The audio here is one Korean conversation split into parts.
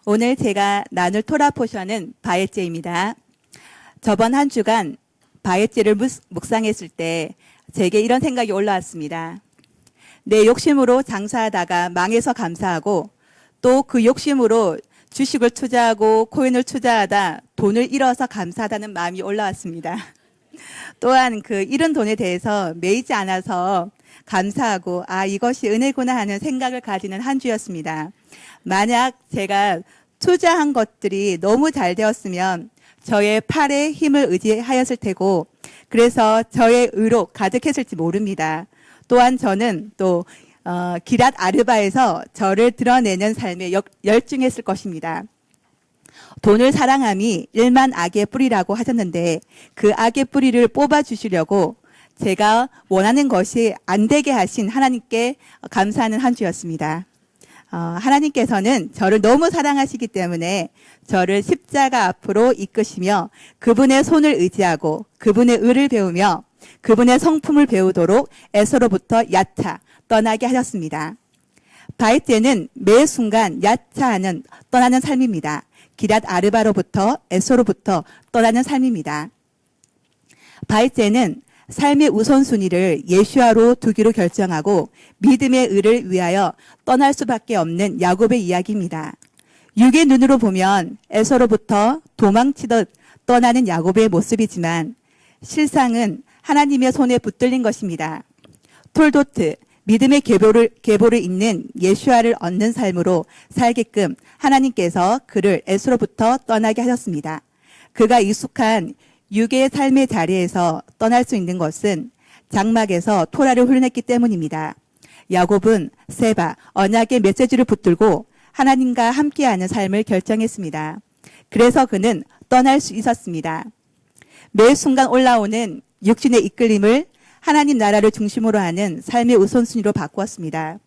오늘 제가 나눌 토라 포션은 바에제입니다. 저번 한 주간 바에제를 묵상했을 때 제게 이런 생각이 올라왔습니다. 내 욕심으로 장사하다가 망해서 감사하고 또 그 욕심으로 주식을 투자하고 코인을 투자하다 돈을 잃어서 감사하다는 마음이 올라왔습니다. 또한 그 잃은 돈에 대해서 매이지 않아서 감사하고 이것이 은혜구나 하는 생각을 가지는 한 주였습니다. 만약 제가 투자한 것들이 너무 잘 되었으면 저의 팔에 힘을 의지하였을 테고 그래서 저의 의로 가득했을지 모릅니다. 또한 저는 또 기랏 아르바에서 저를 드러내는 삶에 열중했을 것입니다. 돈을 사랑함이 일만 악의 뿌리라고 하셨는데 그 악의 뿌리를 뽑아주시려고 제가 원하는 것이 안 되게 하신 하나님께 감사하는 한 주였습니다. 하나님께서는 저를 너무 사랑하시기 때문에 저를 십자가 앞으로 이끄시며 그분의 손을 의지하고 그분의 의를 배우며 그분의 성품을 배우도록 에서로부터 야차 떠나게 하셨습니다. 바에제는 매 순간 야차하는 떠나는 삶입니다. 기랏 아르바로부터 에서로부터 떠나는 삶입니다. 바에제는 삶의 우선순위를 예수아로 두기로 결정하고 믿음의 의를 위하여 떠날 수밖에 없는 야곱의 이야기입니다. 육의 눈으로 보면 에서로부터 도망치듯 떠나는 야곱의 모습이지만 실상은 하나님의 손에 붙들린 것입니다. 톨도트, 믿음의 계보를 잇는 예수아를 얻는 삶으로 살게끔 하나님께서 그를 에서로부터 떠나게 하셨습니다. 그가 익숙한 육의 삶의 자리에서 떠날 수 있는 것은 장막에서 토라를 훈련했기 때문입니다. 야곱은 세바, 언약의 메시지를 붙들고 하나님과 함께하는 삶을 결정했습니다. 그래서 그는 떠날 수 있었습니다. 매 순간 올라오는 육신의 이끌림을 하나님 나라를 중심으로 하는 삶의 우선순위로 바꾸었습니다.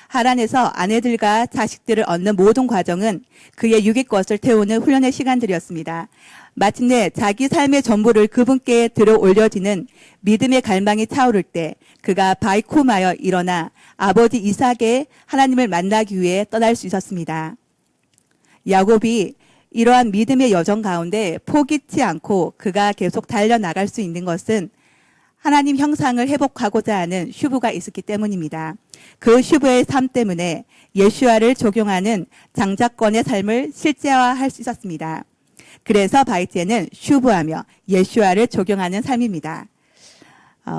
하란에서 아내들과 자식들을 얻는 모든 과정은 그의 육의 것을 태우는 훈련의 시간들이었습니다. 마침내 자기 삶의 전부를 그분께 들어 올려지는 믿음의 갈망이 차오를 때 그가 바이코마여 일어나 아버지 이삭의 하나님을 만나기 위해 떠날 수 있었습니다. 야곱이 이러한 믿음의 여정 가운데 포기치 않고 그가 계속 달려나갈 수 있는 것은 하나님 형상을 회복하고자 하는 슈브가 있었기 때문입니다. 그 슈브의 삶 때문에 예수아를 적용하는 장자권의 삶을 실제화할 수 있었습니다. 그래서 바에제는 슈브하며 예수아를 적용하는 삶입니다.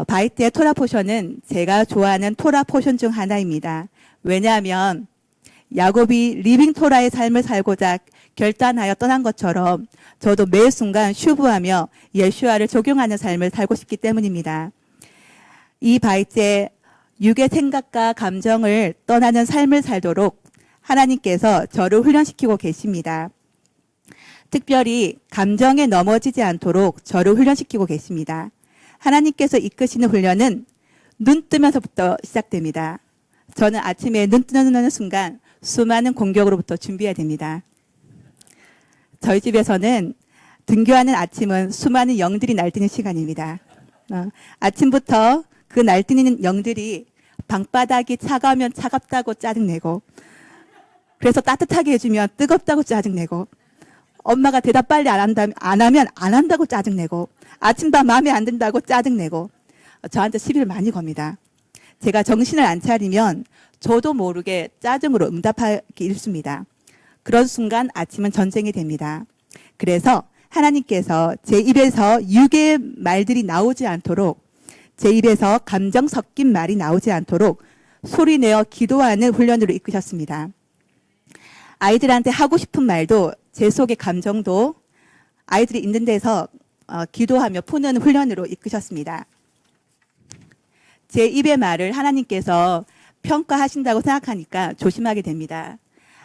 바에제의 토라 포션은 제가 좋아하는 토라 포션 중 하나입니다. 왜냐하면 야곱이 리빙 토라의 삶을 살고자 결단하여 떠난 것처럼 저도 매 순간 슈브하며 예수아를 적용하는 삶을 살고 싶기 때문입니다. 이 바에제 육의 생각과 감정을 떠나는 삶을 살도록 하나님께서 저를 훈련시키고 계십니다. 특별히 감정에 넘어지지 않도록 저를 훈련시키고 계십니다. 하나님께서 이끄시는 훈련은 눈 뜨면서부터 시작됩니다. 저는 아침에 눈 뜨는 순간 수많은 공격으로부터 준비해야 됩니다. 저희 집에서는 등교하는 아침은 수많은 영들이 날뛰는 시간입니다. 아침부터 그 날뛰는 영들이 방바닥이 차가우면 차갑다고 짜증내고 그래서 따뜻하게 해주면 뜨겁다고 짜증내고 엄마가 대답 빨리 안 하면 안 한다고 짜증내고 아침밥 마음에 안 든다고 짜증내고 저한테 시비를 많이 겁니다. 제가 정신을 안 차리면 저도 모르게 짜증으로 응답하기 일쑤입니다. 그런 순간 아침은 전쟁이 됩니다. 그래서 하나님께서 제 입에서 육의 말들이 나오지 않도록 제 입에서 감정 섞인 말이 나오지 않도록 소리내어 기도하는 훈련으로 이끄셨습니다. 아이들한테 하고 싶은 말도 제 속의 감정도 아이들이 있는 데서 기도하며 푸는 훈련으로 이끄셨습니다. 제 입의 말을 하나님께서 평가하신다고 생각하니까 조심하게 됩니다.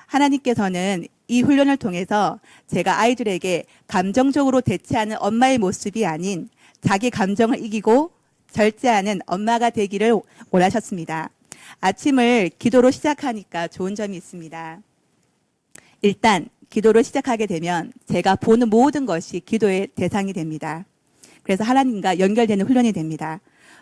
하나님께서는 이 훈련을 통해서 제가 아이들에게 감정적으로 대처하는 엄마의 모습이 아닌 자기 감정을 이기고 절제하는 엄마가 되기를 원하셨습니다. 아침을 기도로 시작하니까 좋은 점이 있습니다. 일단 기도를 시작하게 되면 제가 보는 모든 것이 기도의 대상이 됩니다. 그래서 하나님과 연결되는 훈련이 됩니다.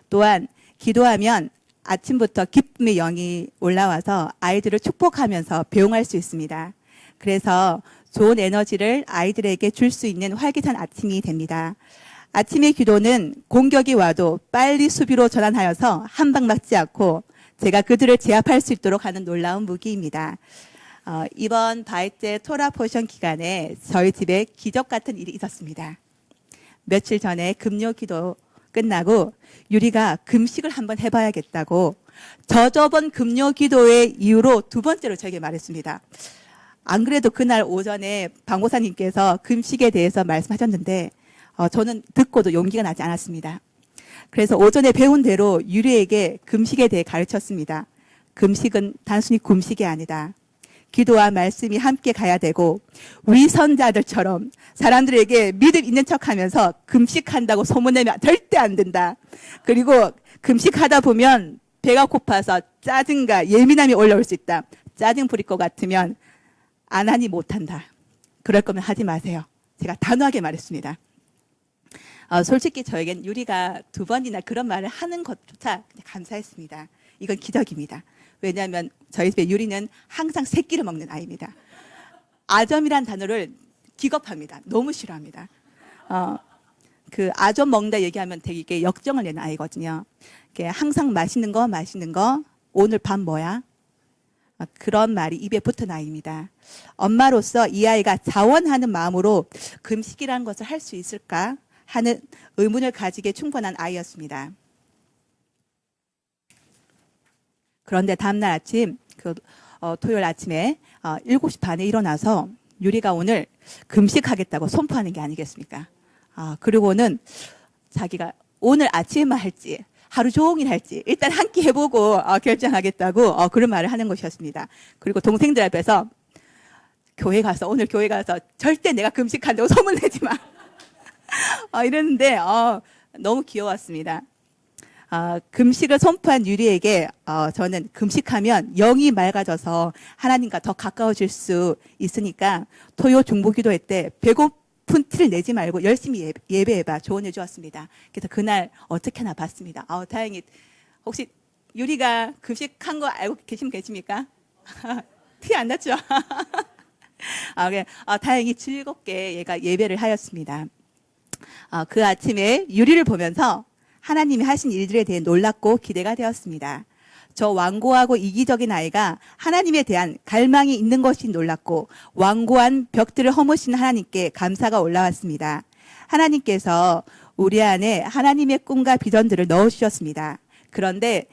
또한 기도하면 아침부터 기쁨의 영이 올라와서 아이들을 축복하면서 배웅할 수 있습니다. 그래서 좋은 에너지를 아이들에게 줄 수 있는 활기찬 아침이 됩니다. 아침의 기도는 공격이 와도 빨리 수비로 전환하여서 한 방 맞지 않고 제가 그들을 제압할 수 있도록 하는 놀라운 무기입니다. 이번 바이제 토라 포션 기간에 저희 집에 기적 같은 일이 있었습니다. 며칠 전에 금요 기도 끝나고 유리가 금식을 한번 해봐야겠다고 저번 금요 기도의 이후로 두 번째로 저에게 말했습니다. 안 그래도 그날 오전에 방보사님께서 금식에 대해서 말씀하셨는데 저는 듣고도 용기가 나지 않았습니다. 그래서 오전에 배운 대로 유리에게 금식에 대해 가르쳤습니다. 금식은 단순히 굶식이 아니다. 기도와 말씀이 함께 가야 되고 위선자들처럼 사람들에게 믿음 있는 척하면서 금식한다고 소문내면 절대 안 된다. 그리고 금식하다 보면 배가 고파서 짜증과 예민함이 올라올 수 있다. 짜증 부릴 것 같으면 안 하니 못한다. 그럴 거면 하지 마세요. 제가 단호하게 말했습니다. 솔직히 저에겐 유리가 두 번이나 그런 말을 하는 것조차 감사했습니다. 이건 기적입니다. 왜냐하면 저희 집에 유리는 항상 새끼를 먹는 아이입니다. 아점이란 단어를 기겁합니다. 너무 싫어합니다. 그 아점 먹는다 얘기하면 되게 역정을 내는 아이거든요. 항상 맛있는 거, 오늘 밥 뭐야? 그런 말이 입에 붙은 아이입니다. 엄마로서 이 아이가 자원하는 마음으로 금식이라는 것을 할 수 있을까 하는 의문을 가지기에 충분한 아이였습니다. 그런데 다음날 아침, 토요일 아침에 7시 반에 일어나서 유리가 오늘 금식하겠다고 선포하는 게 아니겠습니까? 그리고는 자기가 오늘 아침에만 할지 하루 종일 할지 일단 한 끼 해보고 결정하겠다고 그런 말을 하는 것이었습니다. 그리고 동생들 앞에서 오늘 교회 가서 절대 내가 금식한다고 소문내지 마. 이랬는데 너무 귀여웠습니다. 금식을 선포한 유리에게 저는 금식하면 영이 맑아져서 하나님과 더 가까워질 수 있으니까 토요 중보기도회 때 배고픈 티를 내지 말고 열심히 예배해봐 조언해 주었습니다. 그래서 그날 어떻게나 봤습니다. 다행히 혹시 유리가 금식한 거 알고 계십니까? 티 안 났죠? 다행히 즐겁게 얘가 예배를 하였습니다. 그 아침에 유리를 보면서 하나님이 하신 일들에 대해 놀랍고 기대가 되었습니다. 저 완고하고 이기적인 아이가 하나님에 대한 갈망이 있는 것이 놀랍고 완고한 벽들을 허무신 하나님께 감사가 올라왔습니다. 하나님께서 우리 안에 하나님의 꿈과 비전들을 넣어주셨습니다. 그런데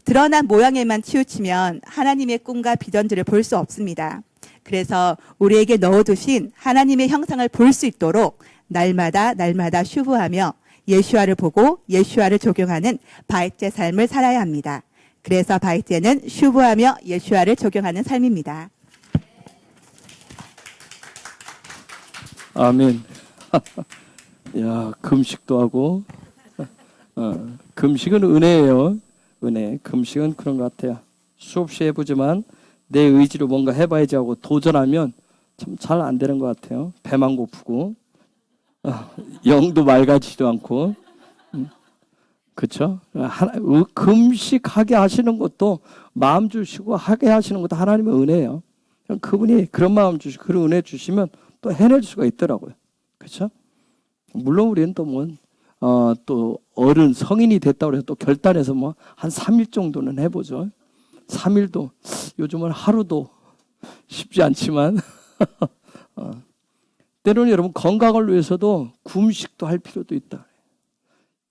드러난 모양에만 치우치면 하나님의 꿈과 비전들을 볼 수 없습니다. 그래서 우리에게 넣어두신 하나님의 형상을 볼 수 있도록 날마다 슈브하며 예수아를 보고 예수아를 적용하는 바이제 삶을 살아야 합니다. 그래서 바이제는 슈브하며 예수아를 적용하는 삶입니다. 아멘. 야, 금식도 하고 금식은 은혜예요. 은혜. 금식은 그런 것 같아요. 수없이 해보지만 내 의지로 뭔가 해봐야지 하고 도전하면 참 잘 안 되는 것 같아요. 배만 고프고 영도 맑아지지도 않고. 그렇죠? 금식하게 하시는 것도 마음 주시고 하게 하시는 것도 하나님의 은혜예요. 그분이 그런 마음 주시고 그런 은혜 주시면 또 해낼 수가 있더라고요. 그렇죠? 물론 우리는 또 어른 성인이 됐다고 해서 또 결단해서 한 3일 정도는 해보죠. 3일도 요즘은 하루도 쉽지 않지만 때로는 여러분 건강을 위해서도 금식도 할 필요도 있다.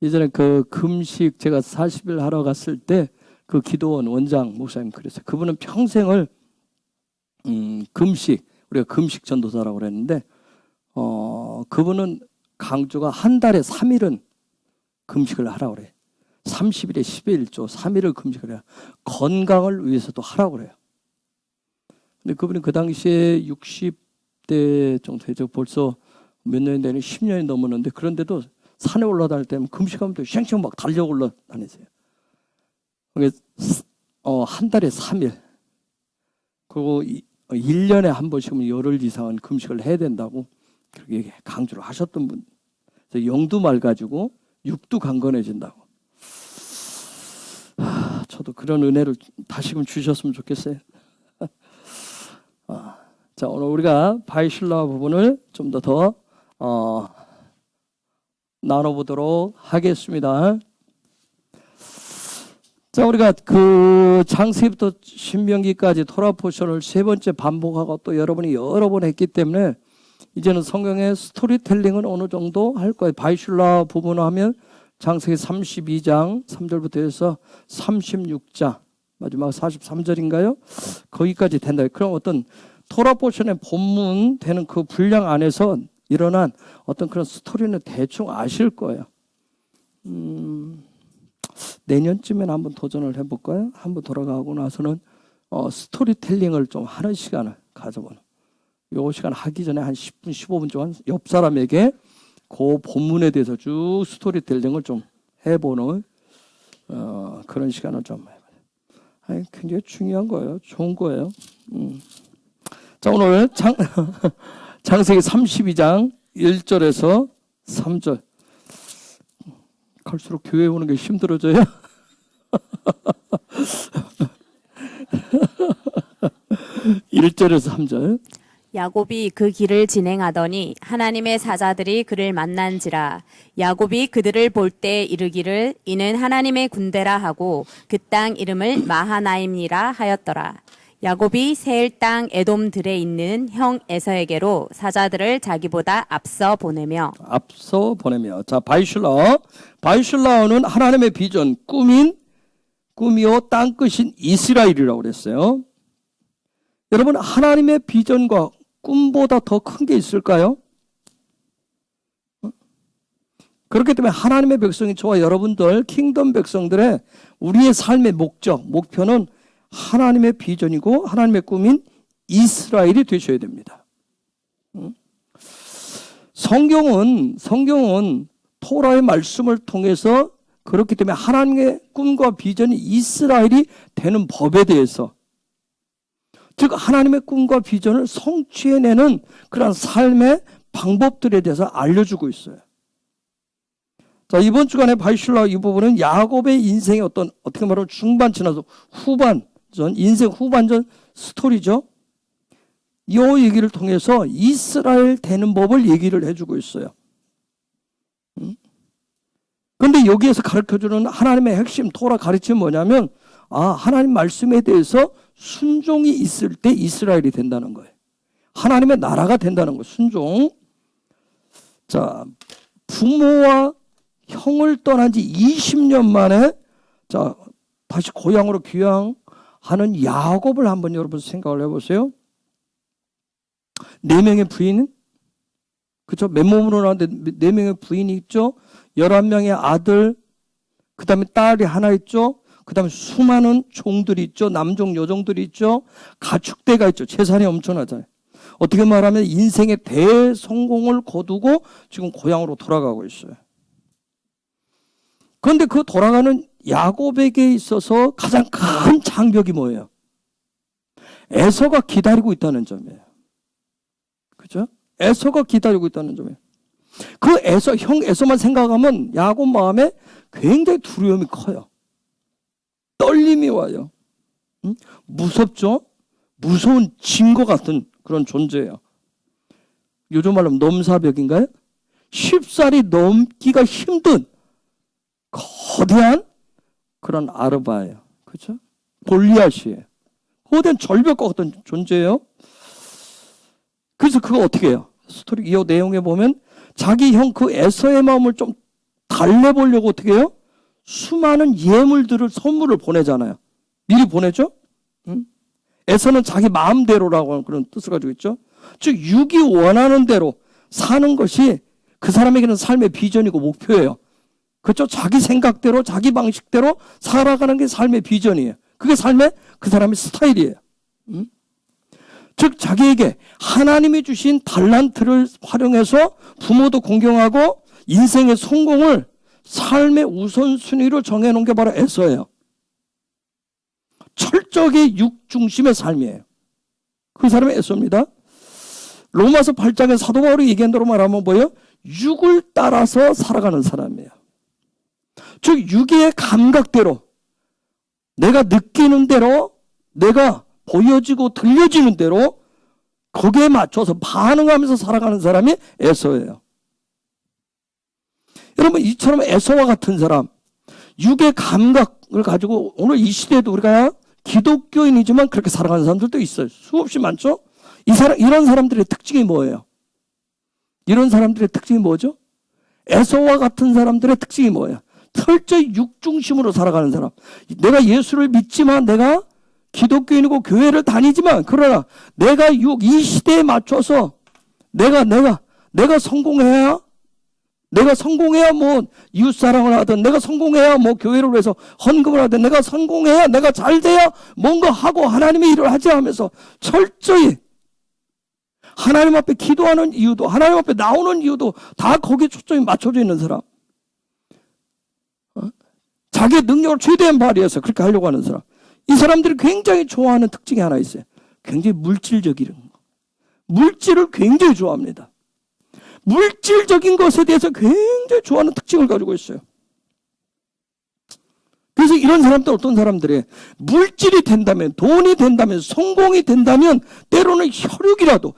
예전에 그 금식 제가 40일 하러 갔을 때 그 기도원 원장 목사님 그랬어요. 그분은 평생을 금식, 우리가 금식 전도사라고 그랬는데 그분은 강조가 한 달에 3일은 금식을 하라고 그래요. 30일에 11조 3일을 금식을 해요. 건강을 위해서도 하라고 그래요. 근데 그분이 그 당시에 60대 정도 되죠. 벌써 몇 년이 되는 10년이 넘었는데 그런데도 산에 올라다닐 때는 금식하면 또 쉥쉥 막 달려 올라다니세요. 한 달에 3일. 그리고 1년에 한 번씩은 열흘 이상은 금식을 해야 된다고 그렇게 강조를 하셨던 분. 영도 맑아지고 육도 강건해진다고. 저도 그런 은혜를 다시금 주셨으면 좋겠어요. 자, 오늘 우리가 바이실라 부분을 좀 더 나눠보도록 하겠습니다. 자, 우리가 그 창세기부터 신명기까지 토라 포션을 세 번째 반복하고 또 여러분이 여러 번 했기 때문에 이제는 성경의 스토리텔링은 어느 정도 할 거예요. 바이슐라 부분을 하면 창세기 32장 3절부터 해서 36장 마지막 43절인가요? 거기까지 된다. 그럼 어떤 토라 포션의 본문 되는 그 분량 안에서 일어난 어떤 그런 스토리는 대충 아실 거예요. 내년쯤에는 한번 도전을 해볼까요? 한번 돌아가고 나서는 스토리텔링을 좀 하는 시간을 가져보는. 요 시간 하기 전에 한 10분, 15분 동안 옆 사람에게 그 본문에 대해서 쭉 스토리텔링을 좀 해보는 그런 시간을 좀 해봐요. 굉장히 중요한 거예요. 좋은 거예요. 자, 오늘 창세기 32장 1절에서 3절. 갈수록 교회 오는 게 힘들어져요. (1절에서) (3절) 야곱이 그 길을 진행하더니 하나님의 사자들이 그를 만난지라. 야곱이 그들을 볼 때 이르기를 이는 하나님의 군대라 하고 그 땅 이름을 마하나임이라 하였더라. 야곱이 세일 땅 에돔들에 있는 형 에서에게로 사자들을 자기보다 앞서 보내며. 자, 바이슐라어는 하나님의 비전, 꿈이요 땅끝인 이스라엘이라고 그랬어요. 여러분, 하나님의 비전과 꿈보다 더 큰 게 있을까요? 그렇기 때문에 하나님의 백성인 저와 여러분들, 킹덤 백성들의 우리의 삶의 목표는 하나님의 비전이고 하나님의 꿈인 이스라엘이 되셔야 됩니다. 성경은 토라의 말씀을 통해서 그렇기 때문에 하나님의 꿈과 비전이 이스라엘이 되는 법에 대해서, 즉 하나님의 꿈과 비전을 성취해내는 그런 삶의 방법들에 대해서 알려주고 있어요. 자, 이번 주간에 바이슐라 이 부분은 야곱의 인생의 어떻게 말하면 중반 지나서 인생 후반전 스토리죠. 이 얘기를 통해서 이스라엘 되는 법을 얘기를 해주고 있어요. 그런데 여기에서 가르쳐주는 하나님의 핵심 토라 가르침은 뭐냐면, 하나님 말씀에 대해서 순종이 있을 때 이스라엘이 된다는 거예요. 하나님의 나라가 된다는 거예요. 순종. 자, 부모와 형을 떠난 지 20년 만에 다시 고향으로 귀향하는 야곱을 한번 여러분 생각을 해보세요. 4명의 부인, 그렇죠? 맨몸으로 나왔는데 4명의 부인이 있죠. 11명의 아들, 그 다음에 딸이 하나 있죠. 그 다음에 수많은 종들이 있죠. 남종, 여종들이 있죠. 가축대가 있죠. 재산이 엄청나잖아요. 어떻게 말하면 인생의 대성공을 거두고 지금 고향으로 돌아가고 있어요. 그런데 그 돌아가는 야곱에게 있어서 가장 큰 장벽이 뭐예요? 에서가 기다리고 있다는 점이에요. 그죠? 에서가 기다리고 있다는 점이에요. 그 형 에서만 생각하면 야곱 마음에 굉장히 두려움이 커요. 떨림이 와요. 무섭죠? 무서운 징거 같은 그런 존재예요. 요즘 말로 넘사벽인가요? 쉽사리 넘기가 힘든 거대한 그런 아르바예요. 그렇죠? 골리앗이에요. 거대한 절벽과 같은 존재예요. 그래서 그거 어떻게 해요? 스토리 이 내용에 보면 자기 형 그 에서의 마음을 좀 달래보려고 어떻게 해요? 수많은 예물들을 선물을 보내잖아요. 미리 보내죠? 에서는 자기 마음대로라고 하는 그런 뜻을 가지고 있죠. 즉 육이 원하는 대로 사는 것이 그 사람에게는 삶의 비전이고 목표예요. 그렇죠? 자기 생각대로 자기 방식대로 살아가는 게 삶의 비전이에요. 그게 삶의 그 사람의 스타일이에요. 즉 자기에게 하나님이 주신 달란트를 활용해서 부모도 공경하고 인생의 성공을 삶의 우선순위로 정해놓은 게 바로 에서예요. 철저하게 육 중심의 삶이에요. 그 사람이 에서입니다. 로마서 8장에 사도 바울이 얘기한 대로 말하면 뭐예요? 육을 따라서 살아가는 사람이에요. 즉 육의 감각대로 내가 느끼는 대로, 내가 보여지고 들려지는 대로 거기에 맞춰서 반응하면서 살아가는 사람이 에서예요. 여러분, 이처럼 에서와 같은 사람, 육의 감각을 가지고 오늘 이 시대에도 우리가 기독교인이지만 그렇게 살아가는 사람들도 있어요. 수없이 많죠? 이런 사람들의 특징이 뭐예요? 이런 사람들의 특징이 뭐죠? 에서와 같은 사람들의 특징이 뭐예요? 철저히 육 중심으로 살아가는 사람. 내가 예수를 믿지만, 내가 기독교인이고 교회를 다니지만, 그러나 내가 이 시대에 맞춰서 내가 성공해야 뭐 이웃사랑을 하든, 내가 성공해야 뭐 교회를 위해서 헌금을 하든, 내가 성공해야, 내가 잘 돼야 뭔가 하고 하나님의 일을 하지 하면서 철저히 하나님 앞에 기도하는 이유도, 하나님 앞에 나오는 이유도 다 거기에 초점이 맞춰져 있는 사람. 자기의 능력을 최대한 발휘해서 그렇게 하려고 하는 사람. 이 사람들이 굉장히 좋아하는 특징이 하나 있어요. 굉장히 물질적인 거. 물질을 굉장히 좋아합니다. 물질적인 것에 대해서 굉장히 좋아하는 특징을 가지고 있어요. 그래서 이런 사람들, 어떤 사람들이 물질이 된다면, 돈이 된다면, 성공이 된다면 때로는 혈통이라도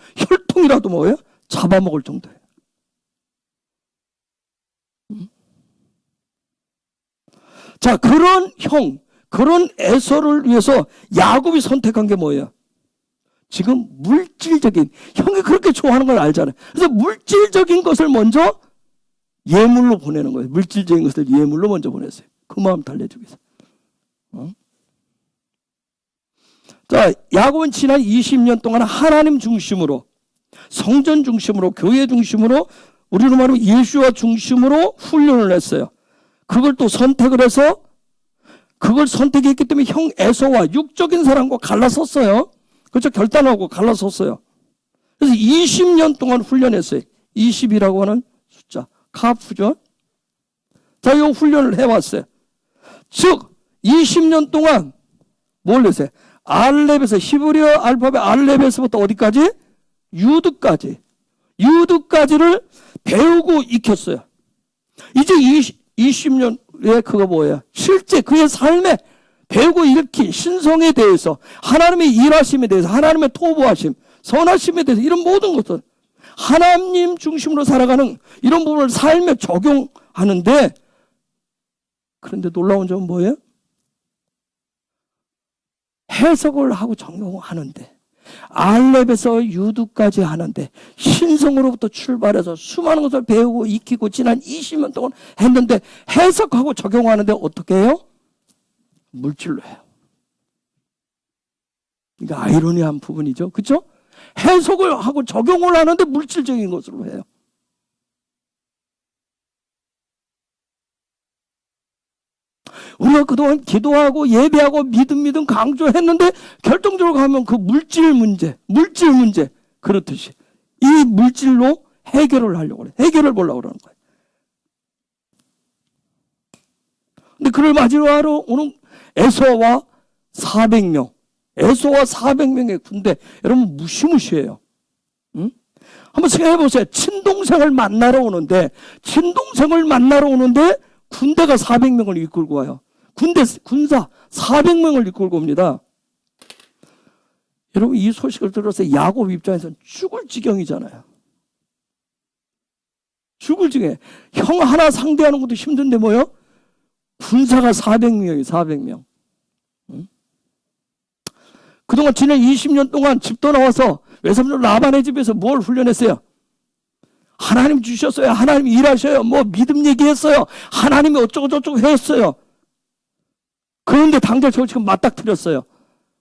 뭐예요? 잡아먹을 정도예요. 자, 그런 에서를 위해서 야곱이 선택한 게 뭐예요? 지금 물질적인, 형이 그렇게 좋아하는 걸 알잖아요. 그래서 물질적인 것을 먼저 예물로 보내는 거예요. 물질적인 것을 예물로 먼저 보냈어요. 그 마음 달래주기 위해서. 자, 야곱은 지난 20년 동안 하나님 중심으로, 성전 중심으로, 교회 중심으로, 우리로 말하면 예수와 중심으로 훈련을 했어요. 그걸 또 선택을 해서, 그걸 선택했기 때문에 형 에서와 육적인 사람과 갈라섰어요. 그렇죠? 결단하고 갈라섰어요. 그래서 20년 동안 훈련했어요. 20이라고 하는 숫자, 카프죠. 자, 이 훈련을 해왔어요. 즉 20년 동안 뭘 했어요? 알렙에서, 히브리어 알파벳 알렙에서부터 어디까지? 유드까지를 배우고 익혔어요. 이제 20년에 그거 뭐예요? 실제 그의 삶에 배우고 일으킨 신성에 대해서, 하나님의 일하심에 대해서, 하나님의 토부하심, 선하심에 대해서, 이런 모든 것들, 하나님 중심으로 살아가는 이런 부분을 삶에 적용하는데, 그런데 놀라운 점은 뭐예요? 해석을 하고 적용하는데, 알렙에서 유두까지 하는데, 신성으로부터 출발해서 수많은 것을 배우고 익히고 지난 20년 동안 했는데, 해석하고 적용하는데 어떻게 해요? 물질로 해요. 이게 아이러니한 부분이죠. 그렇죠? 해석을 하고 적용을 하는데 물질적인 것으로 해요. 우리가 그동안 기도하고 예배하고 믿음 강조했는데 결정적으로 가면 그 물질 문제 그렇듯이 이 물질로 해결을 하려고 그래요. 해결을 보려고 그러는 거예요. 근데 그를 맞으러 오는 에서와 400명의 군대, 여러분 무시무시해요. 응? 한번 생각해 보세요. 친동생을 만나러 오는데 군대가 400명을 이끌고 와요. 군사 400명을 이끌고 옵니다. 여러분, 이 소식을 들어서 야곱 입장에서는 죽을 지경이잖아요. 죽을 지경에 형 하나 상대하는 것도 힘든데 뭐요? 군사가 400명이에요. 400명. 응? 그동안 지난 20년 동안 집 떠나와서 외삼촌 라반의 집에서 뭘 훈련했어요? 하나님 주셨어요. 하나님 일하셔요. 뭐 믿음 얘기했어요. 하나님이 어쩌고저쩌고 했어요. 그런데 당장 저 지금 맞닥뜨렸어요.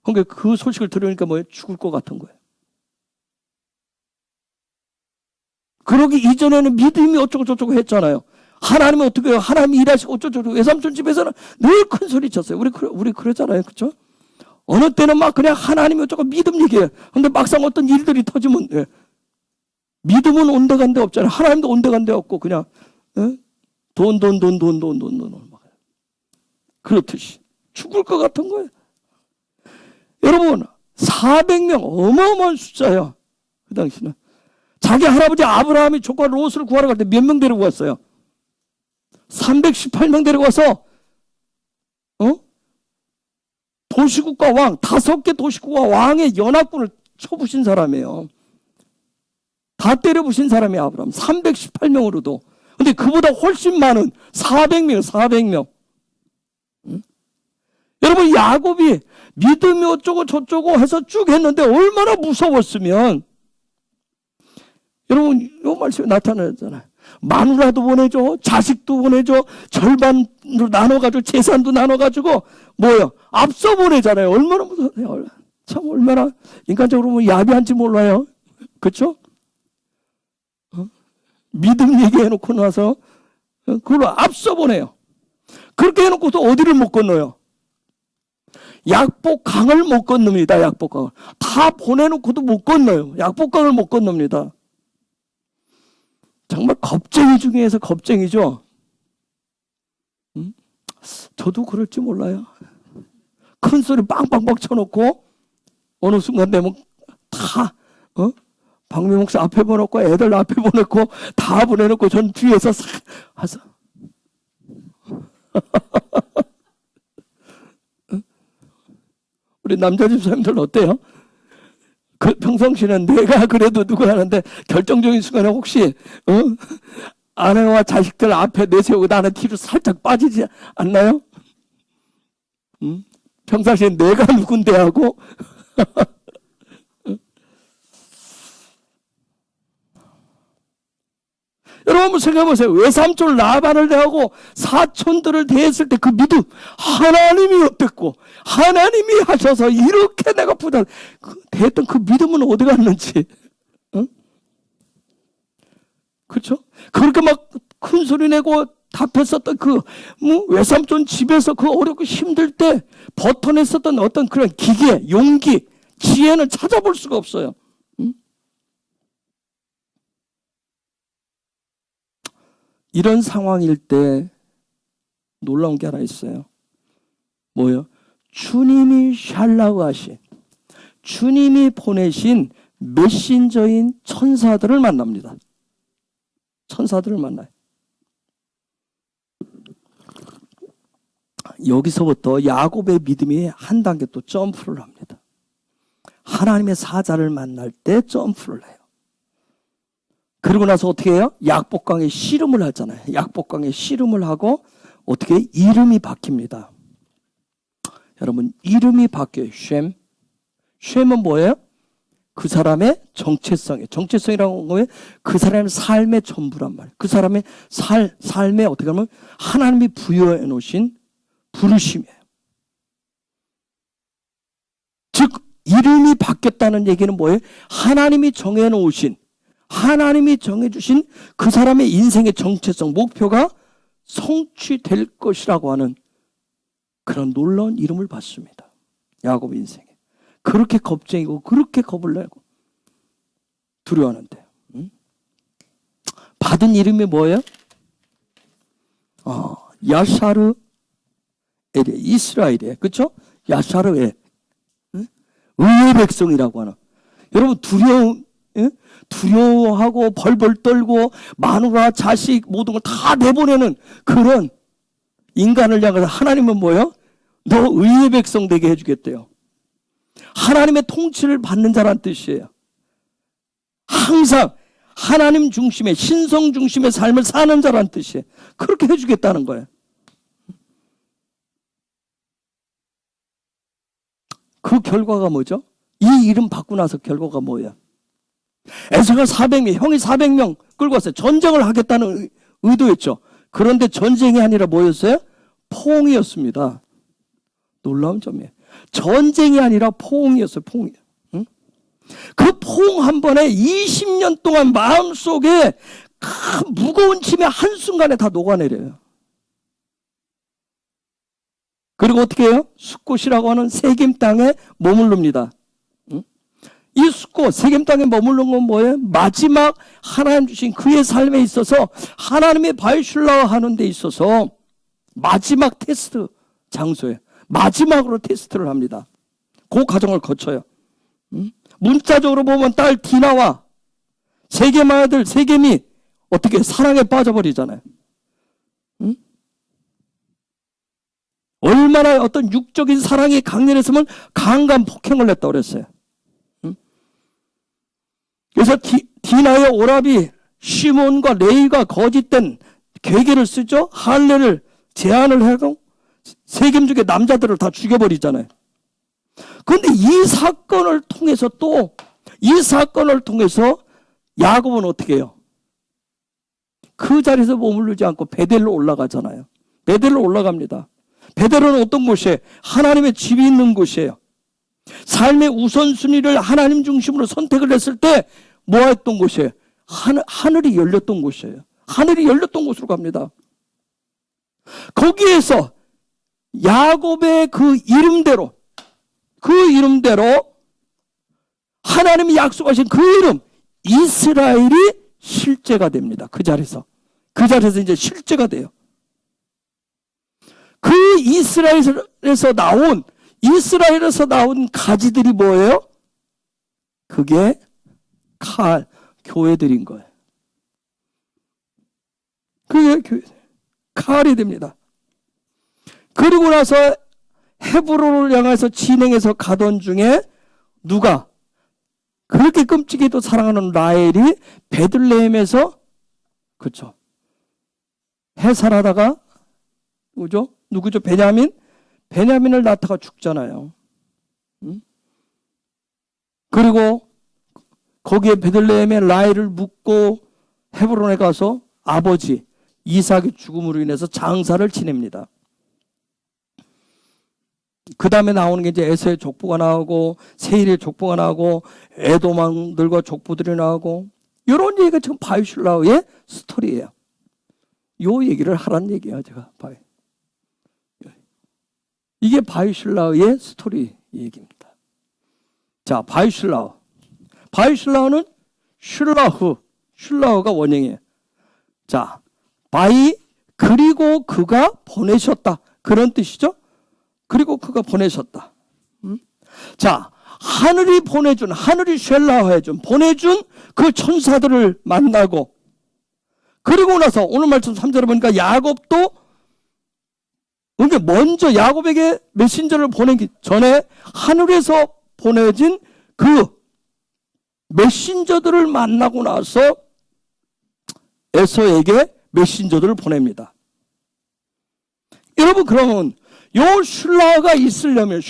그러니까 그 소식을 들으니까 뭐예요? 죽을 것 같은 거예요. 그러기 이전에는 믿음이 어쩌고저쩌고 했잖아요. 하나님은 어떻게 해요? 하나님이 일하시고 어쩌고저쩌고. 외삼촌 집에서는 늘 큰 소리 쳤어요. 우리 그러잖아요. 그렇죠? 어느 때는 막 그냥 하나님이 어쩌고 믿음 얘기해요. 근데 막상 어떤 일들이 터지면 믿음은 온데간데 없잖아요. 하나님도 온데간데 없고 그냥 돈 그렇듯이 죽을 것 같은 거예요. 여러분 400명 어마어마한 숫자예요. 그 당시는 자기 할아버지 아브라함이 조카 롯을 구하러 갈 때 몇 명 데리고 왔어요? 318명 데리고 와서 도시국과 왕, 5개 도시국과 왕의 연합군을 쳐부신 사람이에요. 다 때려부신 사람이 아브라함. 318명으로도. 근데 그보다 훨씬 많은 400명. 응? 여러분, 야곱이 믿음이 어쩌고 저쩌고 해서 쭉 했는데 얼마나 무서웠으면, 여러분, 이 말씀에 나타나잖아요. 마누라도 보내줘, 자식도 보내줘, 절반으로 나눠가지고, 재산도 나눠가지고, 뭐요? 앞서 보내잖아요. 얼마나 무서워요. 참, 얼마나 인간적으로 보면 야비한지 몰라요. 그쵸? 믿음 얘기해놓고 나서, 그걸 앞서 보내요. 그렇게 해놓고도 어디를 못 건너요? 약복강을 못 건넙니다. 약복강을. 다 보내놓고도 못 건너요. 약복강을 못 건넙니다. 정말 겁쟁이 중에서 겁쟁이죠. 저도 그럴지 몰라요. 큰 소리 빵빵빵 쳐놓고 어느 순간 되면 다 박미 목사 앞에 보내놓고 애들 앞에 보내놓고 다 보내놓고 전 뒤에서 싹 하서 우리 남자 집사님들 어때요? 그 평상시는 내가 그래도 누구 하는데 결정적인 순간에 혹시 아내와 자식들 앞에 내세우고 나는 뒤로 살짝 빠지지 않나요? 평상시에 내가 누군데 하고 여러분 한번 생각해보세요. 외삼촌 라반을 대하고 사촌들을 대했을 때 그 믿음, 하나님이 어땠고 하나님이 하셔서 이렇게 내가 대했던 그 믿음은 어디 갔는지. 응? 그렇죠? 그렇게 막 큰 소리 내고 답했었던 그 외삼촌 집에서 그 어렵고 힘들 때 버텨냈었던 어떤 그런 기계, 용기, 지혜는 찾아볼 수가 없어요. 이런 상황일 때 놀라운 게 하나 있어요. 뭐요? 주님이 샬라고 하신, 주님이 보내신 메신저인 천사들을 만납니다. 천사들을 만나요. 여기서부터 야곱의 믿음이 한 단계 또 점프를 합니다. 하나님의 사자를 만날 때 점프를 해요. 그러고 나서 어떻게 해요? 약복강에 씨름을 하잖아요. 약복강에 씨름을 하고 어떻게 이름이 바뀝니다. 여러분, 이름이 바뀌어요. 쉔은 뭐예요? 그 사람의 정체성이에요. 정체성이라는 거예요. 그 사람의 삶의 전부란 말이에요. 그 사람의 삶에 어떻게 하면 하나님이 부여해 놓으신 부르심이에요. 즉 이름이 바뀌었다는 얘기는 뭐예요? 하나님이 정해 놓으신, 하나님이 정해주신 그 사람의 인생의 정체성, 목표가 성취될 것이라고 하는 그런 놀라운 이름을 받습니다. 야곱 인생에. 그렇게 겁쟁이고 그렇게 겁을 내고 두려워하는데 받은 이름이 뭐예요? 야샤르 에리에, 이스라엘이에요. 그렇죠? 야샤르에, 의의 백성이라고 하는. 여러분 두려워하고 벌벌 떨고 마누라, 자식 모든 걸 다 내보내는 그런 인간을 향해서 하나님은 뭐예요? 너 의의 백성 되게 해주겠대요. 하나님의 통치를 받는 자란 뜻이에요. 항상 하나님 중심의, 신성 중심의 삶을 사는 자란 뜻이에요. 그렇게 해주겠다는 거예요. 그 결과가 뭐죠? 이 이름 받고 나서 결과가 뭐예요? 에서가 400명, 형이 400명 끌고 왔어요. 전쟁을 하겠다는 의도였죠. 그런데 전쟁이 아니라 뭐였어요? 포옹이었습니다. 놀라운 점이에요. 전쟁이 아니라 포옹이었어요. 포옹이에요. 응? 그 포옹 한 번에 20년 동안 마음속에 큰 무거운 짐이 한순간에 다 녹아내려요. 그리고 어떻게 해요? 숫곳이라고 하는 세겜 땅에 머무릅니다. 이 숫곳, 세겜 땅에 머무른 건 뭐예요? 마지막 하나님 주신 그의 삶에 있어서 하나님의 바이슐라 하는 데 있어서 마지막 테스트 장소예요. 마지막으로 테스트를 합니다. 그 과정을 거쳐요. 문자적으로 보면 딸 디나와 세겜 아들 세겜이 어떻게 사랑에 빠져버리잖아요. 얼마나 어떤 육적인 사랑이 강렬했으면 강간 폭행을 했다고 그랬어요. 그래서 디나의 오라비 시몬과 레위가 거짓된 괴계를 쓰죠. 할례를 제한을 하고 세겜 중에 남자들을 다 죽여버리잖아요. 그런데 이 사건을 통해서 야곱은 어떻게 해요? 그 자리에서 머무르지 않고 베델로 올라가잖아요. 베델로 올라갑니다. 베델은 어떤 곳이에요? 하나님의 집이 있는 곳이에요. 삶의 우선순위를 하나님 중심으로 선택을 했을 때 뭐 했던 곳이에요? 하늘이 열렸던 곳이에요. 하늘이 열렸던 곳으로 갑니다. 거기에서 야곱의 그 이름대로 하나님이 약속하신 그 이름 이스라엘이 실제가 됩니다. 그 자리에서 이제 실제가 돼요. 그 이스라엘에서 나온 가지들이 뭐예요? 그게 교회들인 거예요. 그게 칼이 됩니다. 그리고 나서 헤브론을 향해서 진행해서 가던 중에 누가 그렇게 끔찍이도 사랑하는 라헬이 베들레헴에서 그렇죠. 해살하다가 누구죠? 베냐민을 낳다가 죽잖아요. 그리고 거기에 베들레헴에 라헬을 묻고 헤브론에 가서 아버지 이삭의 죽음으로 인해서 장사를 지냅니다. 그 다음에 나오는 게 이제 에서의 족보가 나오고 세일의 족보가 나오고 에돔왕들과 족보들이 나오고 이런 얘기가 지금 바이슐라우의 스토리예요. 요 얘기를 하란 얘기야 제가. 이게 바이슐라우의 스토리 얘기입니다. 자, 바이슐라우는 슐라우가 원형이에요. 자, 그리고 그가 보내셨다 그런 뜻이죠. 그리고 그가 보내셨다. 자, 하늘이 쉘라해준 보내준 그 천사들을 만나고 그리고 나서 오늘 말씀 3절에 보니까 야곱도 먼저 야곱에게 메신저를 보내기 전에 하늘에서 보내진 그 메신저들을 만나고 나서 에서에게 메신저들을 보냅니다. 여러분 그러면 요 슐라가 있으려면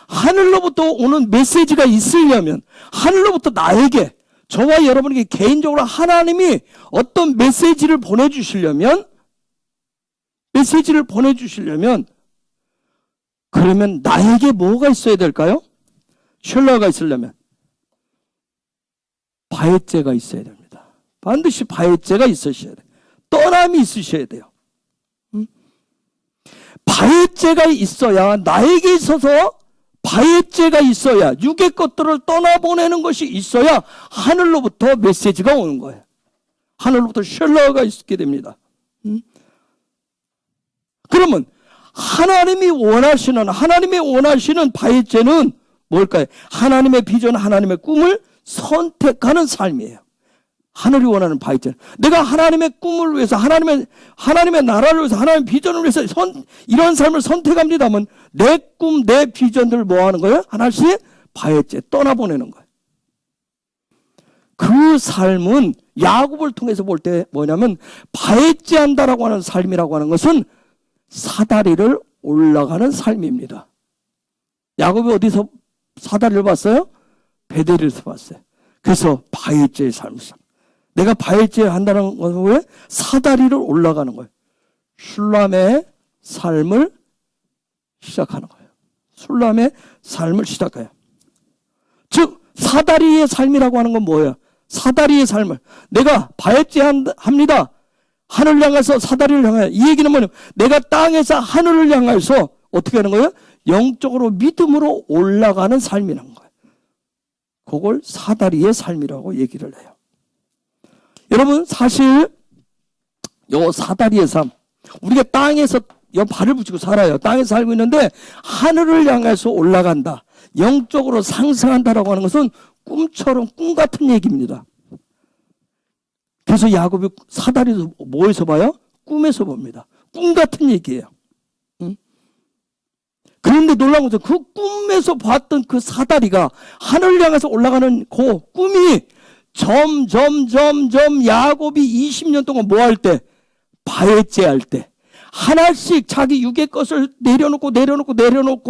하늘로부터 오는 메시지가 있으려면 하늘로부터 나에게 저와 여러분에게 개인적으로 하나님이 어떤 메시지를 보내주시려면 그러면 나에게 뭐가 있어야 될까요? 슐라가 있으려면 바엣제가 있어야 됩니다. 반드시 바엣제가 있으셔야 돼요. 떠남이 있으셔야 돼요. 바엣제가 있어야 나에게 있어서 바엣제가 있어야 육의 것들을 떠나보내는 것이 있어야 하늘로부터 메시지가 오는 거예요. 하늘로부터 쉘러가 있게 됩니다. 그러면 하나님이 원하시는 바엣제는 뭘까요? 하나님의 비전, 하나님의 꿈을 선택하는 삶이에요. 하늘이 원하는 바엣제는 내가 하나님의 꿈을 위해서 하나님의 나라를 위해서 하나님의 비전을 위해서 이런 삶을 선택합니다면 내 꿈, 내 비전들을 뭐 하는 거예요? 하나씩 바엣제 떠나보내는 거예요. 그 삶은 야곱을 통해서 볼 때 뭐냐면 바엣제 한다라고 하는 삶이라고 하는 것은 사다리를 올라가는 삶입니다. 야곱이 어디서 사다리를 봤어요? 베델에서 봤어요. 그래서 바엣제의 삶을 내가 바엣제 한다는 것은 왜? 사다리를 올라가는 거예요. 슐람의 삶을 시작하는 거예요. 즉 사다리의 삶이라고 하는 건 뭐예요? 사다리의 삶을 내가 바엣제 합니다. 하늘을 향해서 사다리를 향해 이 얘기는 뭐냐면 내가 땅에서 하늘을 향해서 어떻게 하는 거예요? 영적으로 믿음으로 올라가는 삶이라는 거예요. 그걸 사다리의 삶이라고 얘기를 해요. 여러분 사실 요 사다리의 삶 우리가 땅에서 발을 붙이고 살아요. 땅에서 살고 있는데 하늘을 향해서 올라간다. 영적으로 상승한다라고 하는 것은 꿈처럼 꿈 같은 얘기입니다. 그래서 야곱이 사다리도 뭐에서 봐요? 꿈에서 봅니다. 꿈 같은 얘기예요. 그런데 놀라운 것은 그 꿈에서 봤던 그 사다리가 하늘을 향해서 올라가는 그 꿈이 점점 야곱이 20년 동안 뭐 할 때? 바에제 할 때. 하나씩 자기 육의 것을 내려놓고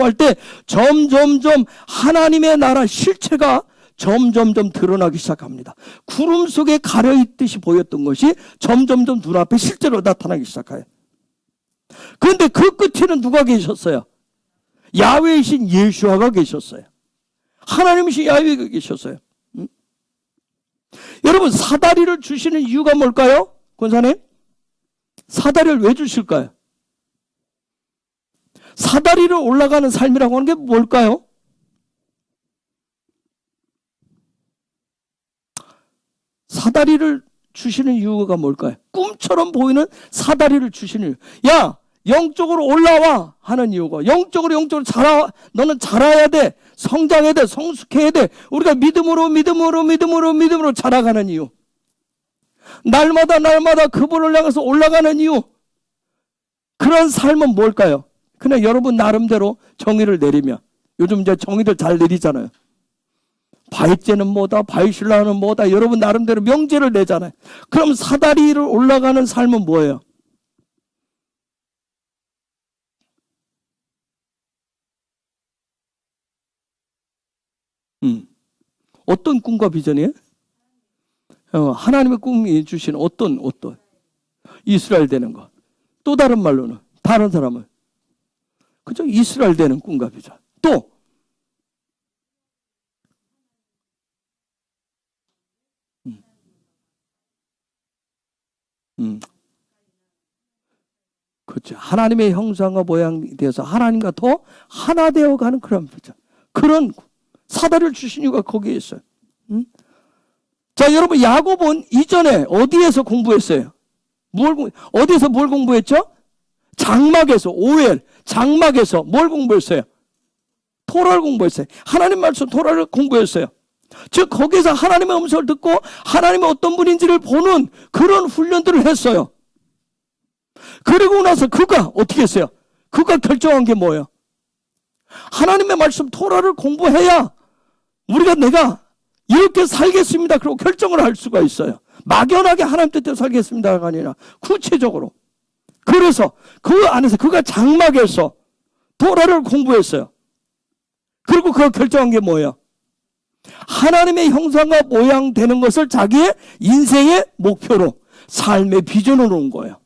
할 때 점점점 하나님의 나라 실체가 점점점 드러나기 시작합니다. 구름 속에 가려있듯이 보였던 것이 점점점 눈앞에 실제로 나타나기 시작해요. 그런데 그 끝에는 누가 계셨어요? 야훼이신 예수아가 계셨어요. 하나님이신 야훼가 계셨어요. 여러분, 사다리를 주시는 이유가 뭘까요? 권사님? 사다리를 왜 주실까요? 사다리를 올라가는 삶이라고 하는 게 뭘까요? 사다리를 주시는 이유가 뭘까요? 꿈처럼 보이는 사다리를 주시는 이유. 야, 영적으로 올라와 하는 이유가, 영적으로 자라, 너는 자라야 돼, 성장해야 돼, 성숙해야 돼. 우리가 믿음으로 자라가는 이유. 날마다 그분을 향해서 올라가는 이유. 그런 삶은 뭘까요? 그냥 여러분 나름대로 정의를 내리면, 요즘 이제 정의를 잘 내리잖아요. 바이제는 뭐다, 바이실라는 뭐다, 여러분 나름대로 명제를 내잖아요. 그럼 사다리를 올라가는 삶은 뭐예요? 어떤 꿈과 비전이에요? 하나님의 꿈이 주신 어떤 이스라엘 되는 것. 또 다른 말로는, 다른 사람은 그죠? 이스라엘 되는 꿈과 비전. 또 그렇죠. 하나님의 형상과 모양이 되어서 하나님과 더 하나 되어가는 그런 비전. 그런 사다리를 주신 이유가 거기에 있어요. 자, 여러분, 야곱은 이전에 어디에서 공부했어요? 어디에서 뭘 공부했죠? 장막에서, 오엘, 장막에서 뭘 공부했어요? 토라를 공부했어요. 하나님 말씀 토라를 공부했어요. 즉, 거기서 하나님의 음성을 듣고 하나님의 어떤 분인지를 보는 그런 훈련들을 했어요. 그리고 나서 그가 어떻게 했어요? 그가 결정한 게 뭐예요? 하나님의 말씀 토라를 공부해야 내가 이렇게 살겠습니다. 그리고 결정을 할 수가 있어요. 막연하게 하나님 뜻대로 살겠습니다가 아니라 구체적으로. 그래서 그 안에서 그가 장막에서 토라를 공부했어요. 그리고 그가 결정한 게 뭐예요? 하나님의 형상과 모양 되는 것을 자기의 인생의 목표로, 삶의 비전으로 온 거예요.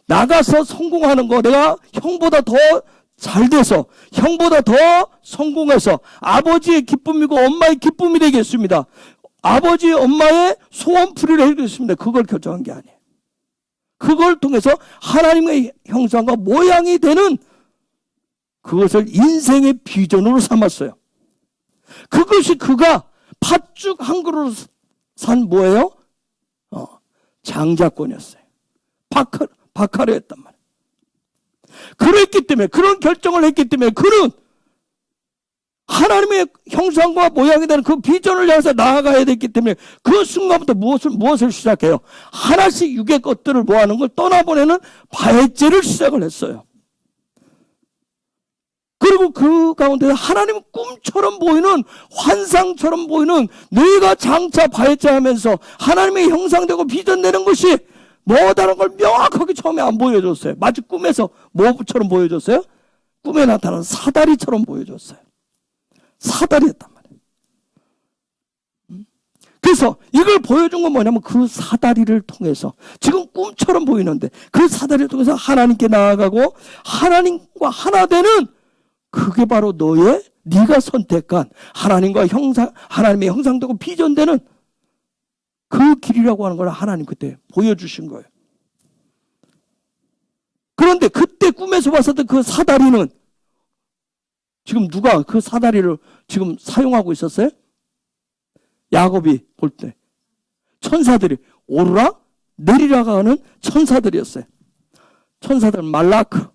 나가서 성공하는 거, 내가 형보다 더 잘 돼서, 형보다 더 성공해서 아버지의 기쁨이고 엄마의 기쁨이 되겠습니다. 아버지, 엄마의 소원풀이를 해주겠습니다. 그걸 결정한 게 아니에요. 그걸 통해서 하나님의 형상과 모양이 되는 그것을 인생의 비전으로 삼았어요. 그것이 그가 팥죽 한 그릇 산 뭐예요? 장자권이었어요. 박하려 했단 말이에요. 그랬기 때문에, 그런 결정을 했기 때문에 그는 하나님의 형상과 모양이 되는 그 비전을 향해서 나아가야 됐기 때문에 그 순간부터 무엇을 시작해요? 하나씩 육의 것들을 모아놓은 걸 떠나보내는 바해제를 시작을 했어요. 그리고 그 가운데 하나님 꿈처럼 보이는, 환상처럼 보이는, 너희가 장차 바해제 하면서 하나님의 형상되고 비전되는 것이 뭐다라는 걸 명확하게 처음에 안 보여줬어요. 마치 꿈에서 뭐처럼 보여줬어요? 꿈에 나타나는 사다리처럼 보여줬어요. 사다리였단 말이에요. 그래서 이걸 보여준 건 뭐냐면 그 사다리를 통해서, 지금 꿈처럼 보이는데 그 사다리를 통해서 하나님께 나아가고 하나님과 하나 되는, 그게 바로 네가 선택한 하나님과 하나님의 형상되고 비전되는 그 길이라고 하는 걸 하나님 그때 보여주신 거예요. 그런데 그때 꿈에서 봤었던 그 사다리는 지금 누가 그 사다리를 지금 사용하고 있었어요? 야곱이 볼 때 천사들이 오르락 내리락 하는 천사들이었어요. 천사들 말라크라고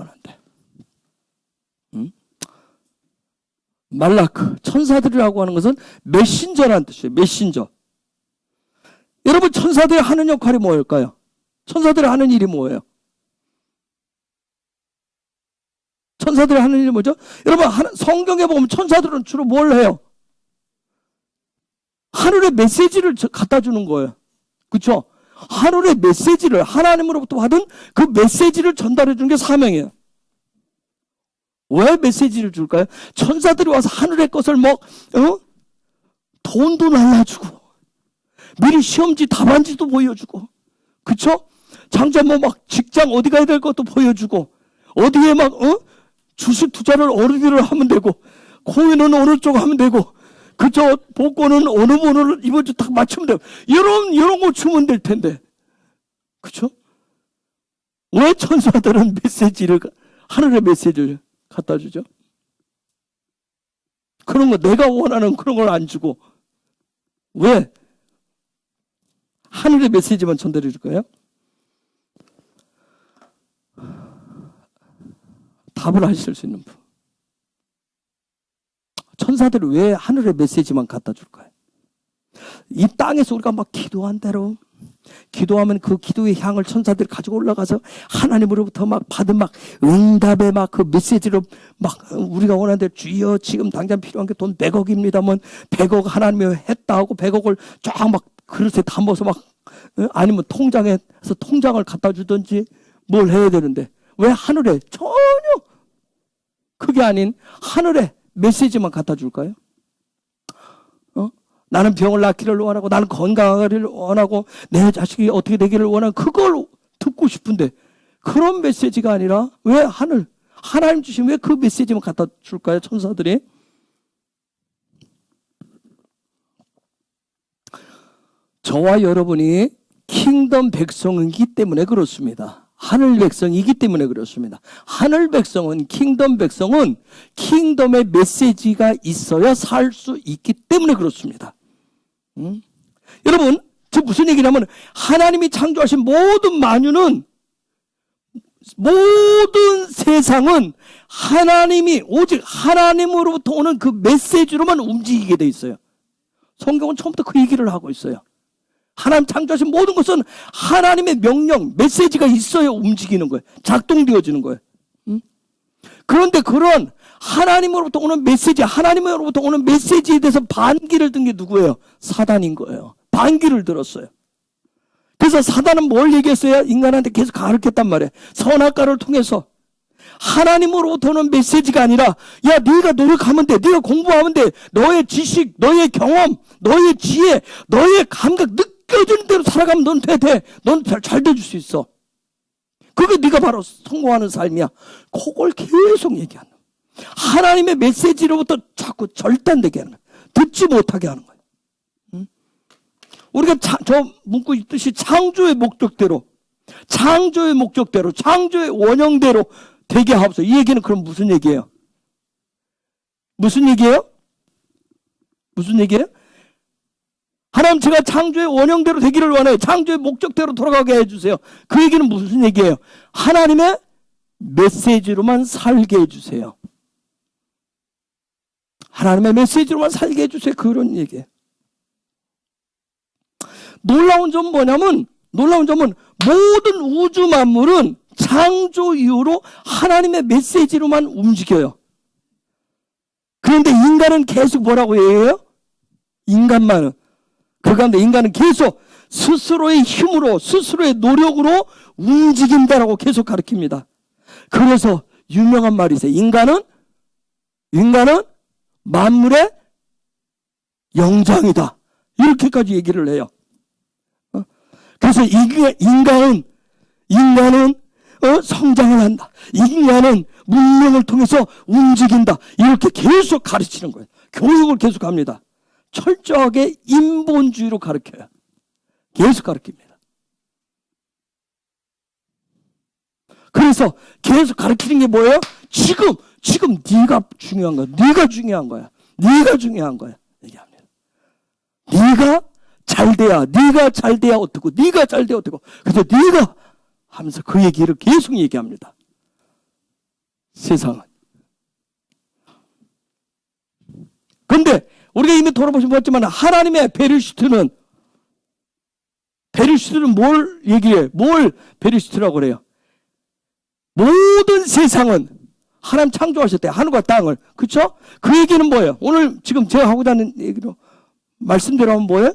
하는데, 말라크, 천사들이라고 하는 것은 메신저라는 뜻이에요. 메신저. 여러분, 천사들이 하는 역할이 뭐일까요? 천사들이 하는 일이 뭐예요? 천사들이 하는 일이 뭐죠? 여러분, 성경에 보면 천사들은 주로 뭘 해요? 하늘의 메시지를 갖다 주는 거예요. 그렇죠? 하늘의 메시지를, 하나님으로부터 받은 그 메시지를 전달해 주는 게 사명이에요. 왜 메시지를 줄까요? 천사들이 와서 하늘의 것을 돈도 날라주고, 미리 시험지 답안지도 보여주고, 그쵸? 장자 막 직장 어디 가야 될 것도 보여주고, 어디에 주식 투자를 어느 데를 하면 되고, 코인은 어느 쪽 하면 되고, 그쵸? 복권은 어느 번호를 이번 주 딱 맞추면 되고, 이런 거 주면 될 텐데. 그쵸? 왜 천사들은 하늘의 메시지를 갖다 주죠? 그런 거, 내가 원하는 그런 걸 안 주고, 왜? 하늘의 메시지만 전달해 줄 거예요? 답을 하실 수 있는 분. 천사들이 왜 하늘의 메시지만 갖다 줄까요? 이 땅에서 우리가 막 기도한 대로, 기도하면 그 기도의 향을 천사들이 가지고 올라가서 하나님으로부터 막 받은 응답의 그 메시지로 우리가 원하는 대로, 주여 지금 당장 필요한 게 돈 100억입니다만 100억 하나님이 했다 하고 100억을 쫙 그릇에 담아서 아니면 통장에서 통장을 갖다 주든지 뭘 해야 되는데, 왜 하늘에 전혀 그게 아닌 하늘에 메시지만 갖다 줄까요? 나는 병을 낫기를 원하고, 나는 건강하기를 원하고, 내 자식이 어떻게 되기를 원하고, 그걸 듣고 싶은데, 그런 메시지가 아니라 왜 하나님 주신 왜 그 메시지만 갖다 줄까요? 천사들이? 저와 여러분이 킹덤 백성이기 때문에 그렇습니다. 하늘 백성이기 때문에 그렇습니다. 하늘 백성은, 킹덤 백성은 킹덤의 메시지가 있어야 살 수 있기 때문에 그렇습니다. 여러분, 저 무슨 얘기냐면, 하나님이 창조하신 모든 만유는, 모든 세상은 오직 하나님으로부터 오는 그 메시지로만 움직이게 돼 있어요. 성경은 처음부터 그 얘기를 하고 있어요. 하나님 창조하신 모든 것은 하나님의 명령, 메시지가 있어야 움직이는 거예요. 작동되어지는 거예요. 그런데 그런 하나님으로부터 오는 하나님으로부터 오는 메시지에 대해서 반기를 든 게 누구예요? 사단인 거예요. 반기를 들었어요. 그래서 사단은 뭘 얘기했어요? 인간한테 계속 가르쳤단 말이에요. 선악과를 통해서. 하나님으로부터 오는 메시지가 아니라, 야, 네가 노력하면 돼. 네가 공부하면 돼. 너의 지식, 너의 경험, 너의 지혜, 너의 감각, 느껴지는 대로 살아가면 넌 돼. 넌 잘 돼줄 수 있어. 그게 네가 바로 성공하는 삶이야. 그걸 계속 얘기하는 거야. 하나님의 메시지로부터 자꾸 절단되게 하는 거야. 듣지 못하게 하는 거야. 우리가 저 문구 있듯이 창조의 목적대로, 창조의 원형대로 되게 하옵소서. 이 얘기는 그럼 무슨 얘기예요? 무슨 얘기예요? 하나님, 제가 창조의 원형대로 되기를 원해요. 창조의 목적대로 돌아가게 해주세요. 그 얘기는 무슨 얘기예요? 하나님의 메시지로만 살게 해주세요. 하나님의 메시지로만 살게 해주세요. 그런 얘기예요. 놀라운 점은 뭐냐면, 모든 우주 만물은 창조 이후로 하나님의 메시지로만 움직여요. 그런데 인간은 계속 뭐라고 얘기해요? 그 가운데 인간은 계속 스스로의 힘으로, 스스로의 노력으로 움직인다라고 계속 가르칩니다. 그래서 유명한 말이 있어요. 인간은 만물의 영장이다. 이렇게까지 얘기를 해요. 그래서 인간은 성장을 한다. 인간은 문명을 통해서 움직인다. 이렇게 계속 가르치는 거예요. 교육을 계속 합니다. 철저하게 인본주의로 가르쳐요. 계속 가르칩니다. 그래서 계속 가르치는 게 뭐예요? 지금 네가 중요한 거야. 네가 중요한 거야. 얘기합니다. 네가 잘 돼야 어떻고, 그래서 네가 하면서 그 얘기를 계속 얘기합니다. 세상은. 그런데 우리가 이미 돌아보시면 하나님의 베르시트는 뭘 얘기해? 뭘 베르시트라고 그래요? 모든 세상은 하나님 창조하셨대요. 하늘과 땅을. 그쵸? 그 얘기는 뭐예요? 오늘 지금 제가 하고자 하는 얘기로 말씀대로 하면 뭐예요?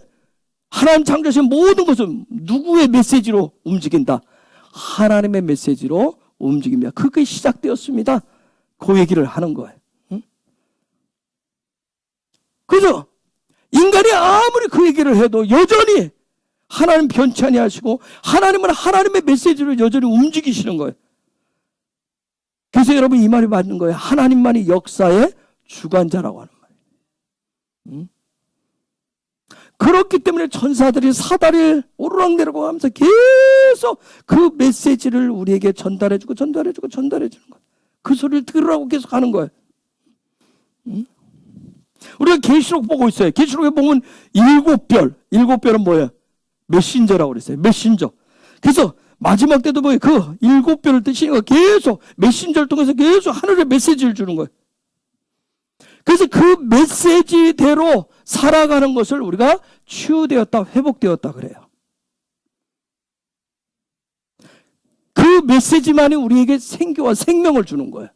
하나님 창조하신 모든 것은 누구의 메시지로 움직인다? 하나님의 메시지로 움직입니다. 그게 시작되었습니다. 그 얘기를 하는 거예요. 응? 그래서 인간이 아무리 그 얘기를 해도 여전히 하나님 변치 아니하시고 하나님은 하나님의 메시지로 여전히 움직이시는 거예요. 그래서 여러분 이 말이 맞는 거예요. 하나님만이 역사의 주관자라고 하는 말이에요. 응? 그렇기 때문에 천사들이 사다리를 오르락내리락 하면서 계속 그 메시지를 우리에게 전달해주고 전달해주고 전달해주는 거예요. 그 소리를 들으라고 계속 하는 거예요. 응? 우리가 계시록 보고 있어요. 계시록에 보면 7별. 7별은 뭐예요? 메신저라고 그랬어요. 메신저. 그래서 마지막 때도 뭐예요? 그 7별을 뜻이니까 계속 메신저를 통해서 계속 하늘의 메시지를 주는 거예요. 그래서 그 메시지대로 살아가는 것을 우리가 치유되었다, 회복되었다 그래요. 그 메시지만이 우리에게 생기와 생명을 주는 거예요.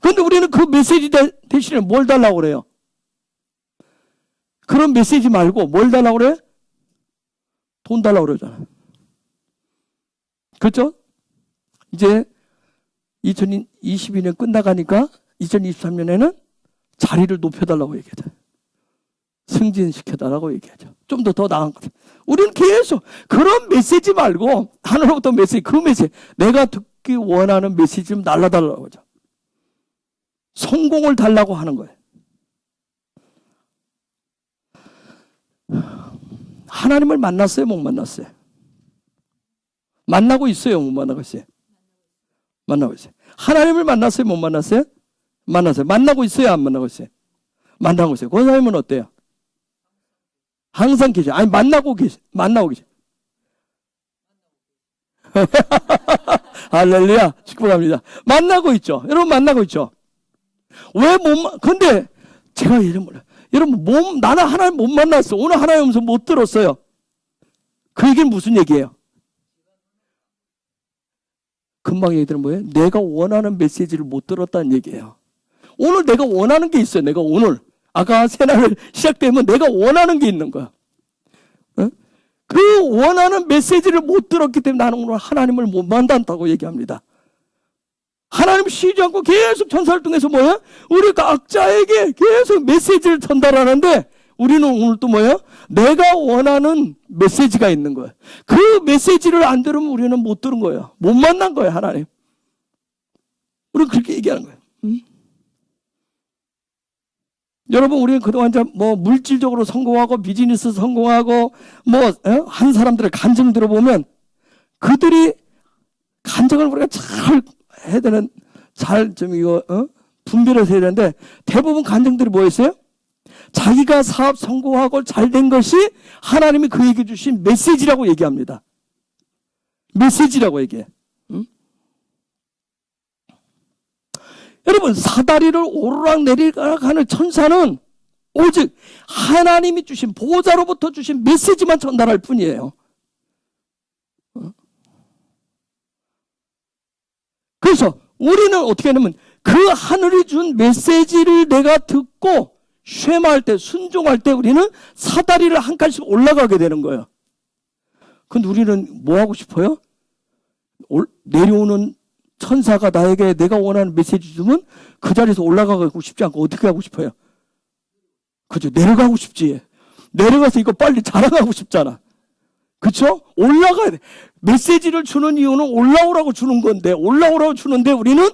그런데 우리는 그 메시지 대신에 뭘 달라고 그래요? 그런 메시지 말고 뭘 달라고 그래? 돈 달라고 그러잖아요. 그렇죠? 이제 2022년 끝나가니까 2023년에는 자리를 높여달라고 얘기하죠. 승진시켜달라고 얘기하죠. 좀 더 나은 것. 우리는 계속 그런 메시지 말고 하늘로부터 메시지, 그 메시지, 내가 듣기 원하는 메시지 좀 날라달라고 하죠. 성공을 달라고 하는 거예요. 하나님을 만났어요? 못 만났어요? 만나고 있어요? 못 만나고 있어요? 만나고 있어요. 하나님을 만났어요? 못 만났어요? 만났어요. 만나고 있어요? 안 만나고 있어요? 만나고 있어요. 그 사람은 어때요? 항상 계셔. 아니, 만나고 계셔. 할렐루야. 축복합니다. 만나고 있죠. 여러분 만나고 있죠. 왜 근데 제가 예를 몰라요. 여러분, 나는 하나님 못 만났어. 오늘 하나님 오면서 못 들었어요. 그 얘기는 무슨 얘기예요? 금방 얘기들은 뭐예요? 내가 원하는 메시지를 못 들었다는 얘기예요. 오늘 내가 원하는 게 있어요. 내가 오늘. 아까 새날을 시작되면 내가 원하는 게 있는 거야. 어? 그 원하는 메시지를 못 들었기 때문에 나는 오늘 하나님을 못 만난다고 얘기합니다. 하나님 쉬지 않고 계속 천사를 통해서 뭐야? 우리 각자에게 계속 메시지를 전달하는데 우리는 오늘 또 뭐야? 내가 원하는 메시지가 있는 거야. 그 메시지를 안 들으면 우리는 못 들은 거예요. 못 만난 거예요, 하나님. 우리는 그렇게 얘기하는 거예요. 여러분, 우리는 그동안 물질적으로 성공하고 비즈니스 성공하고 한 사람들의 간증 들어보면 그들이 간증을 우리가 잘 해야 되는, 분별해서 해야 되는데 대부분 간증들이 뭐였어요? 자기가 사업 성공하고 잘 된 것이 하나님이 그에게 주신 메시지라고 얘기합니다. 메시지라고 얘기해. 여러분, 사다리를 오르락내리락 하는 천사는 오직 하나님이 주신 보호자로부터 주신 메시지만 전달할 뿐이에요. 그래서 우리는 어떻게 하냐면 그 하늘이 준 메시지를 내가 듣고 쉐마할 때, 순종할 때 우리는 사다리를 한 칸씩 올라가게 되는 거예요. 근데 우리는 뭐 하고 싶어요? 내려오는 천사가 나에게 내가 원하는 메시지 주면 그 자리에서 올라가고 싶지 않고 어떻게 하고 싶어요? 그죠? 내려가고 싶지. 내려가서 이거 빨리 자랑하고 싶잖아. 그쵸? 올라가야 돼. 메시지를 주는 이유는 올라오라고 주는 건데, 올라오라고 주는데 우리는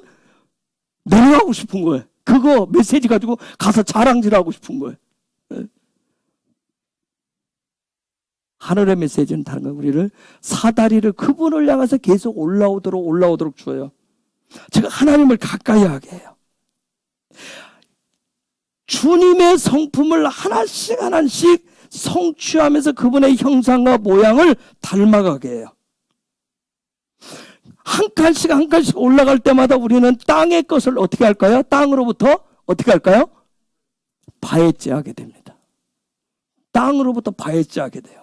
내려가고 싶은 거예요. 그거 메시지 가지고 가서 자랑질하고 싶은 거예요. 하늘의 메시지는 다른 거예요. 우리를 사다리를 그분을 향해서 계속 올라오도록 줘요. 제가 하나님을 가까이 하게 해요. 주님의 성품을 하나씩 성취하면서 그분의 형상과 모양을 닮아가게 해요. 한 칸씩 올라갈 때마다 우리는 땅의 것을 어떻게 할까요? 땅으로부터 어떻게 할까요? 바해지하게 됩니다. 땅으로부터 바해지하게 돼요.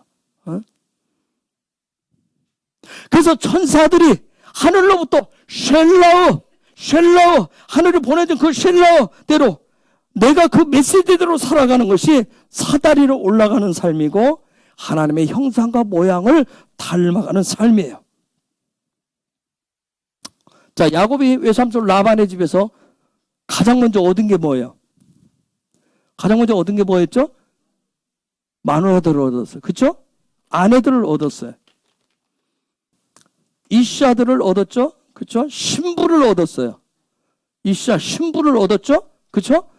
그래서 천사들이 하늘로부터 쉘라우 하늘이 보내준 그 쉘라우대로 내가 그 메시지대로 살아가는 것이 사다리로 올라가는 삶이고 하나님의 형상과 모양을 닮아가는 삶이에요. 자, 야곱이 외삼촌 라반의 집에서 가장 먼저 얻은 게 뭐예요? 가장 먼저 얻은 게 뭐였죠? 마누라들을 얻었어요. 그렇죠? 아내들을 얻었어요. 이샤들을 얻었죠? 그렇죠? 신부를 얻었어요. 이샤 신부를 얻었죠? 그렇죠?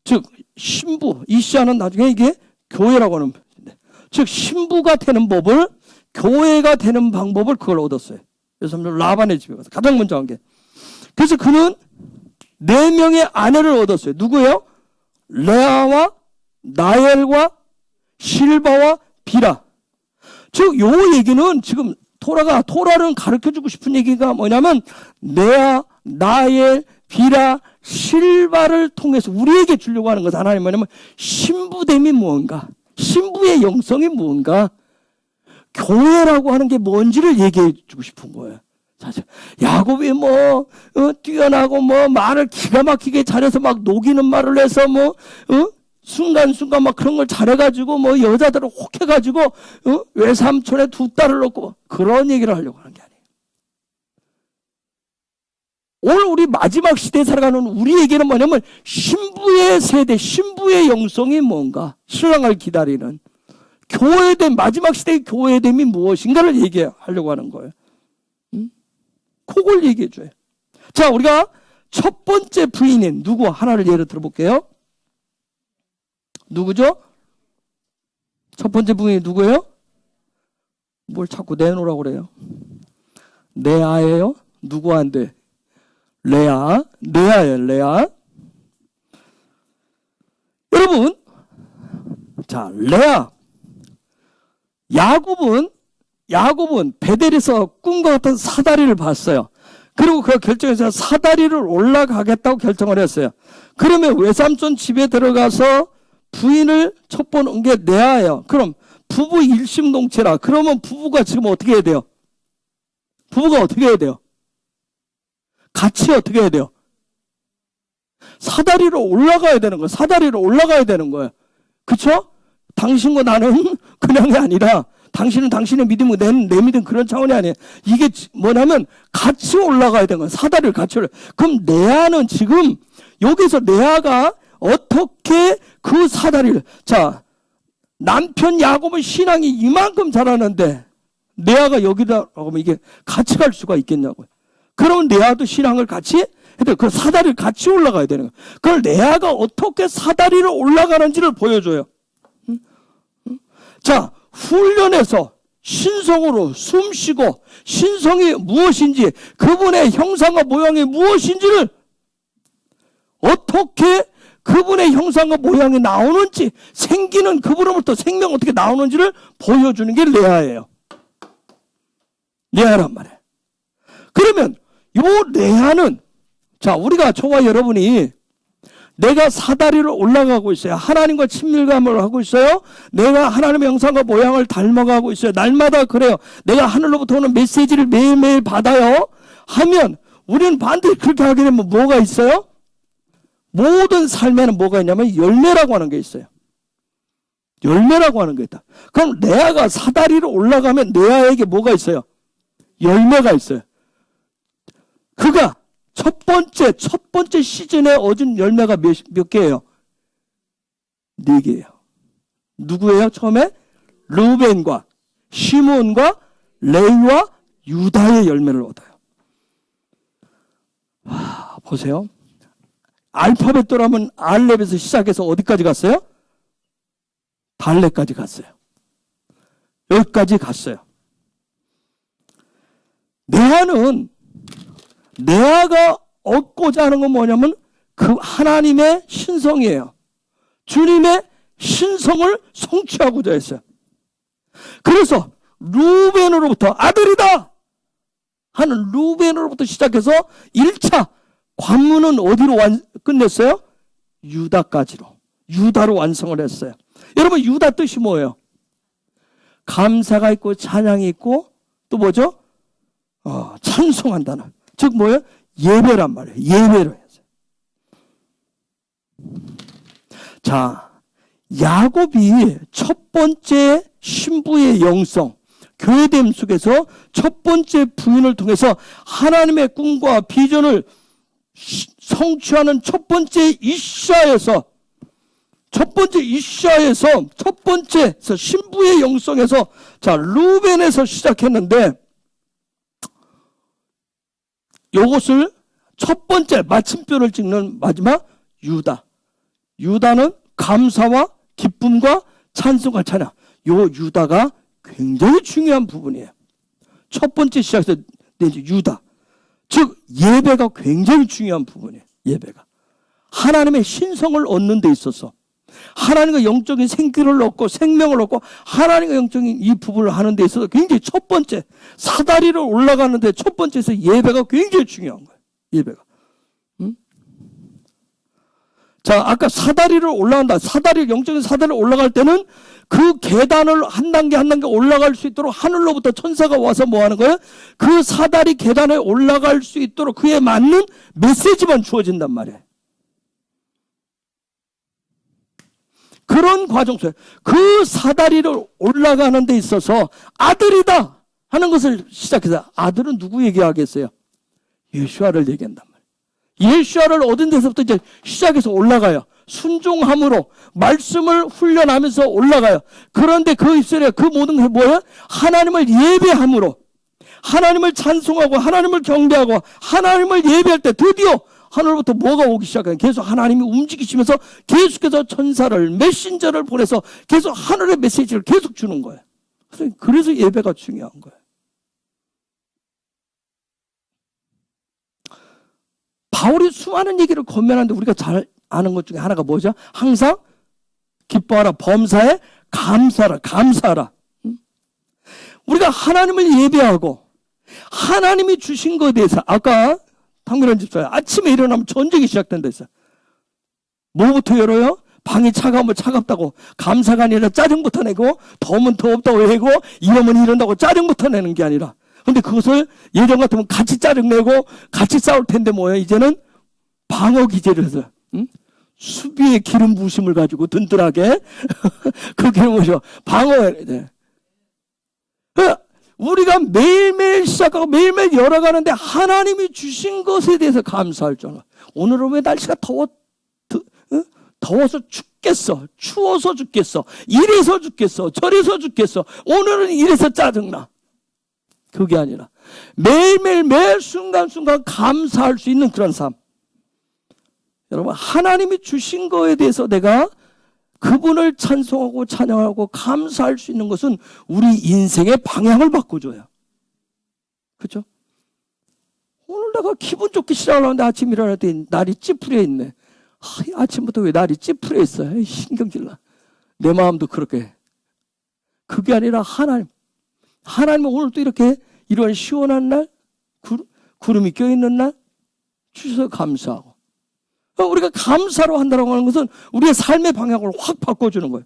즉 신부 이샤는 나중에 이게 교회라고 하는 즉 신부가 되는 법을 교회가 되는 방법을 그걸 얻었어요. 그래서 라반의 집에 가서 가장 먼저 한 게. 그래서 그는 4명의 아내를 얻었어요. 누구예요? 레아와 나엘과 실바와 비라. 즉 요 얘기는 지금 토라는 가르쳐주고 싶은 얘기가 뭐냐면 레아, 나엘, 비라, 실바를 통해서 우리에게 주려고 하는 것 하나님 뭐냐면 신부됨이 무언가, 신부의 영성이 무언가, 교회라고 하는 게 뭔지를 얘기해 주고 싶은 거예요. 야곱이 뛰어나고 말을 기가 막히게 잘해서 막 녹이는 말을 해서 순간순간 막 그런 걸 잘해가지고 여자들을 혹해가지고 외삼촌에 2딸을 놓고 그런 얘기를 하려고 하는 게 아니에요. 오늘 우리 마지막 시대에 살아가는 우리에게는 뭐냐면 신부의 세대, 신부의 영성이 뭔가, 신랑을 기다리는 교회됨, 마지막 시대의 교회됨이 무엇인가를 얘기하려고 하는 거예요. 그걸 얘기해 줘요. 자, 우리가 첫 번째 부인인 누구 하나를 예를 들어볼게요. 누구죠? 첫 번째 부인이 누구예요? 뭘 자꾸 내놓으라고 그래요? 레아예요? 누구한테? 레아예요, 레아. 여러분, 자, 레아. 야곱은 베델에서 꿈과 같은 사다리를 봤어요. 그리고 그 결정해서 사다리를 올라가겠다고 결정을 했어요. 그러면 외삼촌 집에 들어가서 부인을 첩보는 게 레아예요. 그럼 부부 일심동체라. 그러면 부부가 지금 어떻게 해야 돼요? 부부가 어떻게 해야 돼요? 같이 어떻게 해야 돼요? 사다리로 올라가야 되는 거예요. 사다리로 올라가야 되는 거예요. 그쵸? 당신과 나는 그냥이 아니라 당신은 당신의 믿음이고 내 믿음 그런 차원이 아니에요. 이게 뭐냐면 같이 올라가야 되는 거예요. 사다리를 같이 올라가야 돼요. 그럼 레아는 지금 여기서 레아가 어떻게 그 사다리를, 자, 남편 야곱은 신앙이 이만큼 잘하는데 레아가 여기다 하면 이게 같이 갈 수가 있겠냐고요. 그러면 레아도 신앙을 같이 해야 돼요. 그 사다리를 같이 올라가야 되는 거예요. 그걸 레아가 어떻게 사다리를 올라가는지를 보여줘요. 자, 훈련해서 신성으로 숨쉬고 신성이 무엇인지, 그분의 형상과 모양이 무엇인지를, 어떻게 그분의 형상과 모양이 나오는지, 생기는 그분으로부터 생명 어떻게 나오는지를 보여주는 게 레아예요. 레아란 말이에요. 그러면 요 레아는, 자, 우리가 저와 여러분이 내가 사다리를 올라가고 있어요. 하나님과 친밀감을 하고 있어요. 내가 하나님의 형상과 모양을 닮아가고 있어요. 날마다 그래요. 내가 하늘로부터 오는 메시지를 매일매일 받아요. 하면 우리는 반드시 그렇게 하게 되면 뭐가 있어요? 모든 삶에는 뭐가 있냐면 열매라고 하는 게 있어요. 열매라고 하는 게 있다. 그럼 레아가 사다리로 올라가면 레아에게 뭐가 있어요? 열매가 있어요. 그가 첫 번째 시즌에 얻은 열매가 몇 개예요? 4개예요. 누구예요? 처음에 르우벤과 시몬과 레위와 유다의 열매를 얻어요. 보세요. 알파벳대로 하면 알렙에서 시작해서 어디까지 갔어요? 달레까지 갔어요. 여기까지 갔어요. 레아가 얻고자 하는 건 뭐냐면 그 하나님의 신성이에요. 주님의 신성을 성취하고자 했어요. 그래서 루벤으로부터 아들이다 하는 루벤으로부터 시작해서 1차 관문은 어디로 끝냈어요? 유다로 완성을 했어요. 여러분, 유다 뜻이 뭐예요? 감사가 있고 찬양이 있고 또 뭐죠? 찬송한다는, 즉 뭐예요? 예배란 말이에요. 예배로 해서. 자, 야곱이 첫 번째 신부의 영성, 교회됨 속에서 첫 번째 부인을 통해서 하나님의 꿈과 비전을 성취하는 첫 번째 이샤에서 첫 번째 신부의 영성에서, 자, 루벤에서 시작했는데, 요것을 첫 번째 마침표를 찍는 마지막 유다. 유다는 감사와 기쁨과 찬송과 찬양. 요 유다가 굉장히 중요한 부분이에요. 첫 번째 시작에서 유다. 즉 예배가 굉장히 중요한 부분이에요. 예배가. 하나님의 신성을 얻는 데 있어서, 하나님과 영적인 생기를 얻고 생명을 얻고 하나님과 영적인 이 부분을 하는 데 있어서 굉장히 첫 번째, 사다리를 올라가는데 첫 번째에서 예배가 굉장히 중요한 거예요. 예배가. 자, 아까 사다리를 올라간다. 영적인 사다리를 올라갈 때는 그 계단을 한 단계 한 단계 올라갈 수 있도록 하늘로부터 천사가 와서 뭐 하는 거예요? 그 사다리 계단에 올라갈 수 있도록 그에 맞는 메시지만 주어진단 말이에요. 그런 과정 속에 그 사다리를 올라가는 데 있어서 아들이다 하는 것을 시작해서, 아들은 누구 얘기하겠어요? 예수아를 얘기한단 말이에요. 예수아를 얻은 데서부터 이제 시작해서 올라가요. 순종함으로 말씀을 훈련하면서 올라가요. 그런데 그 입술에 그 모든 게 뭐예요? 하나님을 예배함으로, 하나님을 찬송하고 하나님을 경배하고 하나님을 예배할 때 드디어 하늘로부터 뭐가 오기 시작해요? 계속 하나님이 움직이시면서 계속해서 천사를, 메신저를 보내서 계속 하늘의 메시지를 계속 주는 거예요. 그래서 예배가 중요한 거예요. 바울이 수많은 얘기를 권면하는데 우리가 잘 아는 것 중에 하나가 뭐죠? 항상 기뻐하라, 범사에 감사하라. 우리가 하나님을 예배하고 하나님이 주신 것에 대해서, 아까 황민원 집사님 아침에 일어나면 전쟁이 시작된다 했어요. 뭐부터 열어요? 방이 차가우면 차갑다고 감사가 아니라 짜증부터 내고, 더우면 더웠다고 해고, 이러면 이런다고 짜증부터 내는 게 아니라, 근데 그것을 예전 같으면 같이 짜증내고 같이 싸울 텐데 뭐예요? 이제는 방어 기제를 해서, 수비의 기름 부심을 가지고 든든하게 그 기름을 방어해야 돼. 우리가 매일매일 시작하고 매일매일 열어가는데 하나님이 주신 것에 대해서 감사할 줄 알아. 오늘은 왜 날씨가 더워서 죽겠어, 추워서 죽겠어, 이래서 죽겠어, 저래서 죽겠어, 오늘은 이래서 짜증나. 그게 아니라 매일매일 매 순간순간 감사할 수 있는 그런 삶. 여러분, 하나님이 주신 거에 대해서 내가 그분을 찬송하고 찬양하고 감사할 수 있는 것은 우리 인생의 방향을 바꿔줘요. 그렇죠? 오늘 내가 기분 좋게 시작하려는데 아침 일어날 때 날이 찌푸려 있네. 아침부터 왜 날이 찌푸려 있어요? 신경질나. 내 마음도 그렇게. 그게 아니라 하나님은 오늘 또 이렇게 이런 시원한 날, 구름이 껴있는 날 주셔서 감사하고, 우리가 감사로 한다고 하는 것은 우리의 삶의 방향을 확 바꿔주는 거예요.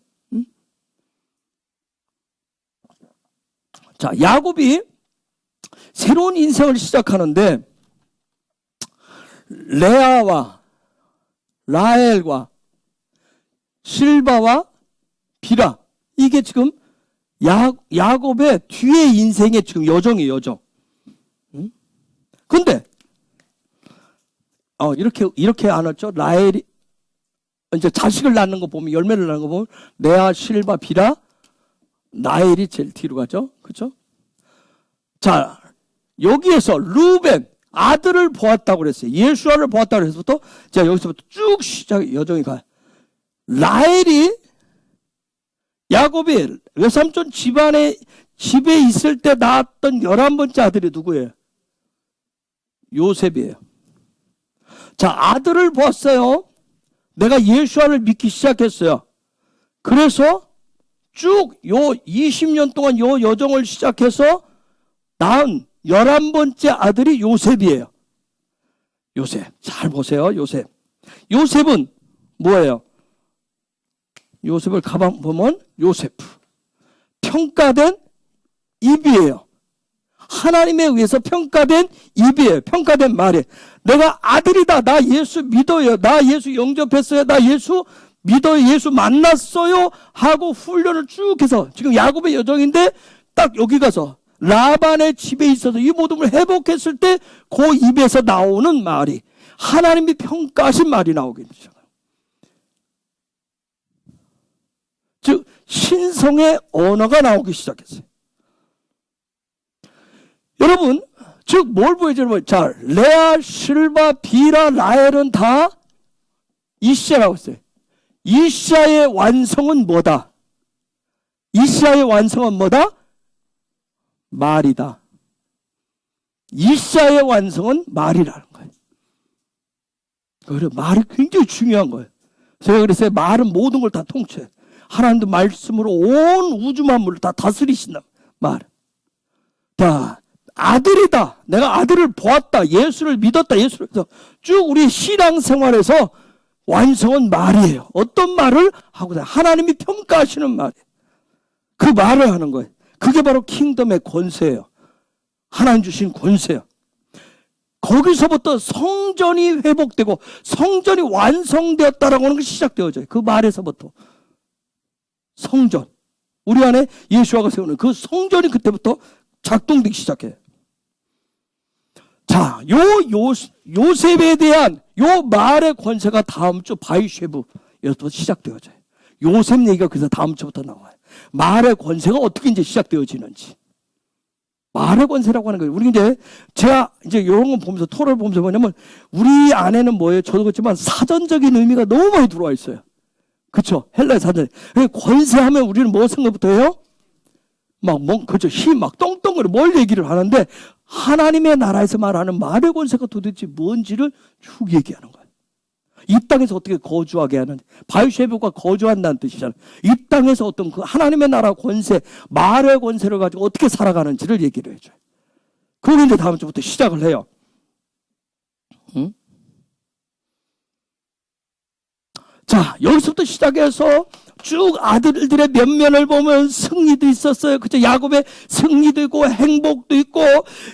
자, 야곱이 새로운 인생을 시작하는데 레아와 라헬과 실바와 비라, 이게 지금 야곱의 뒤에 인생의 지금 여정이에요, 여정. 근데 이렇게 안 왔죠? 라헬이 이제 자식을 낳는 거 보면, 열매를 낳는 거 보면 레아, 실바, 비라, 라헬이 제일 뒤로 가죠. 그렇죠? 자, 여기에서 루벤 아들을 보았다고 그랬어요. 예수아를 보았다고 해서부터, 자, 여기서부터 쭉 시작 여정이 가요. 라헬이 야곱이 외삼촌 집에 있을 때 낳았던 11번째 아들이 누구예요? 요셉이에요. 자, 아들을 보았어요. 내가 예수아를 믿기 시작했어요. 그래서 쭉 요 20년 동안 요 여정을 시작해서 낳은 11번째 아들이 요셉이에요. 요셉. 잘 보세요, 요셉. 요셉은 뭐예요? 요셉을 가만 보면 요세프. 평가된 입이에요. 하나님에 의해서 평가된 입이에요. 평가된 말이에요. 내가 아들이다. 나 예수 믿어요. 나 예수 영접했어요. 나 예수 믿어요. 예수 만났어요. 하고 훈련을 쭉 해서 지금 야곱의 여정인데 딱 여기 가서 라반의 집에 있어서 이 모든 걸 회복했을 때 그 입에서 나오는 말이 하나님이 평가하신 말이 나오게 되죠. 즉 신성의 언어가 나오기 시작했어요. 여러분, 즉 뭘 보여주냐면, 자, 레아, 실바, 비라, 라헬은 다 이시아라고 했어요. 이시아의 완성은 뭐다? 이시아의 완성은 뭐다? 말이다. 이시아의 완성은 말이라는 거예요. 그래, 말이 굉장히 중요한 거예요. 제가 그랬어요. 말은 모든 걸 다 통째해. 하나님도 말씀으로 온 우주 만물을 다 다스리신다. 말. 자, 아들이다. 내가 아들을 보았다. 예수를 믿었다. 예수를 믿었다. 쭉 우리 신앙생활에서 완성은 말이에요. 어떤 말을 하고 있어요? 하나님이 평가하시는 말이에요. 그 말을 하는 거예요. 그게 바로 킹덤의 권세예요. 하나님 주신 권세예요. 거기서부터 성전이 회복되고 성전이 완성되었다라고 하는 것이 시작되어져요. 그 말에서부터. 성전. 우리 안에 예수와가 세우는 그 성전이 그때부터 작동되기 시작해요. 자, 요셉에 대한 요 말의 권세가 다음 주 바이쉐브에서부터 시작되어져요. 요셉 얘기가 그래서 다음 주부터 나와요. 말의 권세가 어떻게 이제 시작되어지는지. 말의 권세라고 하는 거예요. 우리 제가 이제 이런 거 보면서 토론을 보면서 뭐냐면 우리 안에는 뭐예요? 저도 그렇지만 사전적인 의미가 너무 많이 들어와 있어요. 그쵸? 헬라의 사전. 권세하면 우리는 뭐 생각부터 해요? 그죠? 힘, 똥똥거리, 뭘 얘기를 하는데, 하나님의 나라에서 말하는 말의 권세가 도대체 뭔지를 쭉 얘기하는 거예요. 이 땅에서 어떻게 거주하게 하는지. 바이쉐브가 거주한다는 뜻이잖아요. 이 땅에서 어떤 그 하나님의 나라 권세, 말의 권세를 가지고 어떻게 살아가는지를 얘기를 해줘요. 그걸 이제 다음 주부터 시작을 해요. 응? 자, 여기서부터 시작해서 쭉 아들들의 면면을 보면 승리도 있었어요. 그죠? 야곱의 승리도 있고 행복도 있고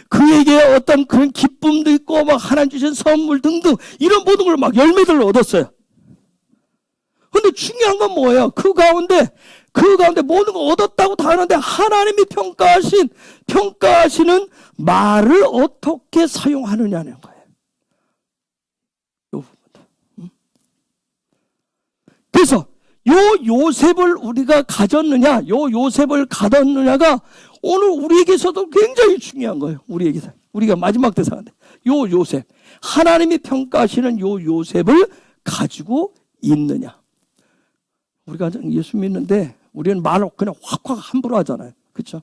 그에게 어떤 그런 기쁨도 있고 막 하나님 주신 선물 등등 이런 모든 걸 막 열매들을 얻었어요. 근데 중요한 건 뭐예요? 그 가운데 모든 걸 얻었다고 다 하는데 하나님이 평가하시는 말을 어떻게 사용하느냐는 거예요. 요 부분. 그래서 요셉을 우리가 가졌느냐, 요셉을 가졌느냐가 오늘 우리에게서도 굉장히 중요한 거예요. 우리가 마지막 대상인데, 요셉. 하나님이 평가하시는 요셉을 가지고 있느냐. 우리가 예수 믿는데, 우리는 말을 그냥 확확 함부로 하잖아요. 그렇죠?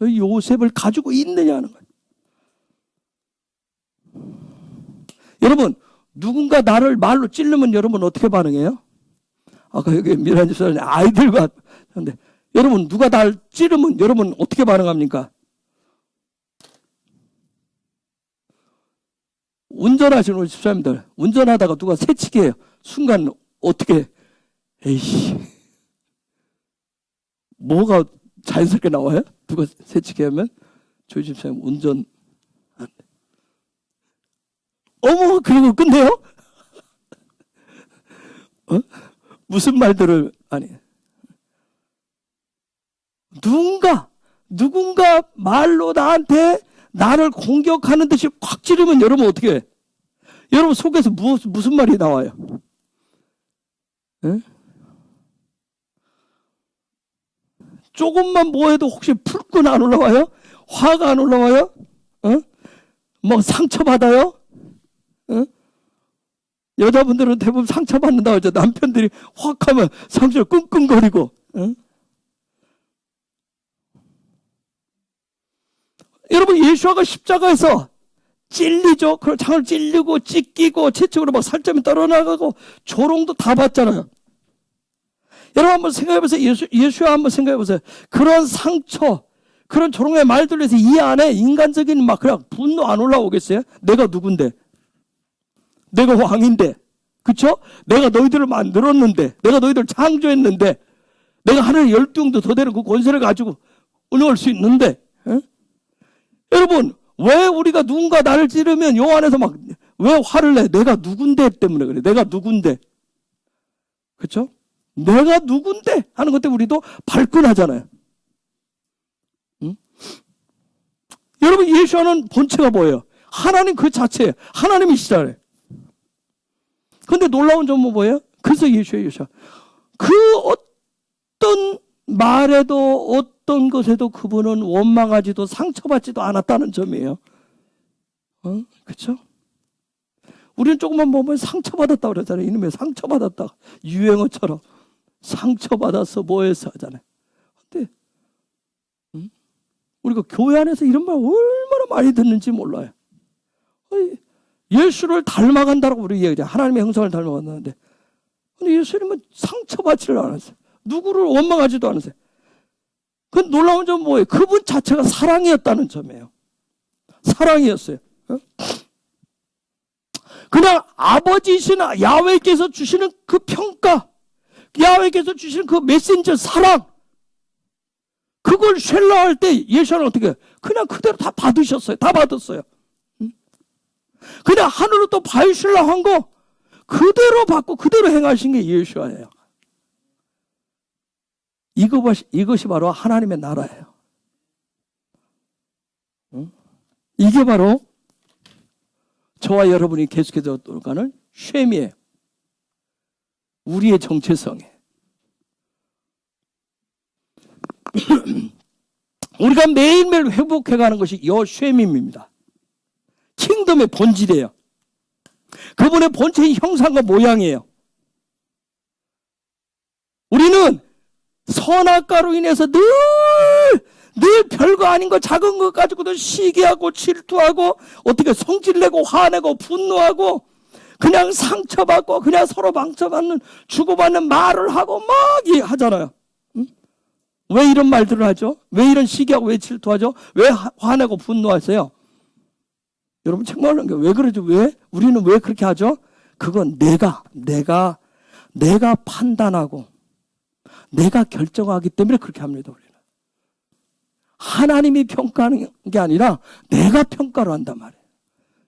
요셉을 가지고 있느냐 하는 거예요. 여러분, 누군가 나를 말로 찌르면 여러분 어떻게 반응해요? 아까 여기 미란 집사님 아이들과 근데 여러분 누가 나를 찌르면 여러분 어떻게 반응합니까? 운전하시는 우리 집사님들 운전하다가 누가 새치기 해요. 순간 어떻게 에이씨 뭐가 자연스럽게 나와요? 누가 새치기 하면 저희 집사님 운전 안 돼. 어머, 그리고 끝내요? 무슨 말들을, 누군가 말로 나를 공격하는 듯이 콱 찌르면 여러분 어떻게 해? 여러분 속에서 무슨 말이 나와요? 에? 조금만 뭐 해도 혹시 풀꾼 안 올라와요? 화가 안 올라와요? 상처받아요? 여자분들은 대부분 상처받는다고 하죠. 남편들이 확 하면 상처를 끙끙거리고. 여러분, 예수와가 십자가에서 찔리죠. 그걸 장을 찔리고 찢기고 채찍으로 막 살점이 떨어나가고 조롱도 다 받잖아요. 여러분 한번 생각해보세요. 예수와 한번 생각해보세요. 그런 상처, 그런 조롱의 말들로 해서 이 안에 인간적인 그냥 분노 안 올라오겠어요? 내가 누군데? 내가 왕인데, 그쵸? 내가 너희들을 만들었는데, 내가 너희들을 창조했는데, 내가 하늘의 12형도 더 되는 그 권세를 가지고, 운영할 수 있는데, 에? 여러분, 왜 우리가 누군가 나를 찌르면 요 안에서 막 왜 화를 내? 내가 누군데 때문에 그래. 내가 누군데. 그렇죠? 내가 누군데 하는 것 때문에 우리도 발끈하잖아요. 응? 여러분, 예수와는 본체가 뭐예요? 하나님 그 자체예요. 하나님이시잖아요. 근데 놀라운 점은 뭐예요? 그래서 예수예요, 예수. 그 어떤 말에도 어떤 것에도 그분은 원망하지도 상처받지도 않았다는 점이에요. 그렇죠? 우리는 조금만 보면 상처받았다고 그러잖아요. 이놈의 상처받았다. 유행어처럼 상처받아서 뭐해서 하잖아요. 근데 우리가 교회 안에서 이런 말 얼마나 많이 듣는지 몰라요. 예수를 닮아간다고 우리 얘기하죠. 하나님의 형상을 닮아간다는데, 근데 예수님은 상처받지를 않았어요. 누구를 원망하지도 않았어요. 그 놀라운 점은 뭐예요? 그분 자체가 사랑이었다는 점이에요. 사랑이었어요. 그냥 아버지이신 야훼께서 주시는 그 평가, 야훼께서 주시는 그 메신저 사랑, 그걸 쉘라할 때 예수는 어떻게 해요? 그냥 그대로 다 받으셨어요. 다 받았어요. 그냥 하늘로 또 바이슐라 한 거 그대로 받고 그대로 행하신 게 예수예요. 이것이 바로 하나님의 나라예요. 이게 바로 저와 여러분이 계속해서 가는 쉐미예요. 우리의 정체성이에요. 우리가 매일매일 회복해가는 것이 요 쉐밈입니다. 킹덤의 본질이에요. 그분의 본체인 형상과 모양이에요. 우리는 선악과로 인해서 늘 별거 아닌 거 작은 것 가지고도 시기하고 질투하고 어떻게 성질내고 화내고 분노하고 그냥 상처받고 그냥 서로 상처받는 주고받는 말을 하고 막 하잖아요. 왜 이런 말들을 하죠? 왜 이런 시기하고 왜 질투하죠? 왜 화내고 분노하세요? 여러분 정말 왜 그러죠? 왜? 우리는 왜 그렇게 하죠? 그건 내가 판단하고 내가 결정하기 때문에 그렇게 합니다. 우리는 하나님이 평가하는 게 아니라 내가 평가를 한단 말이에요.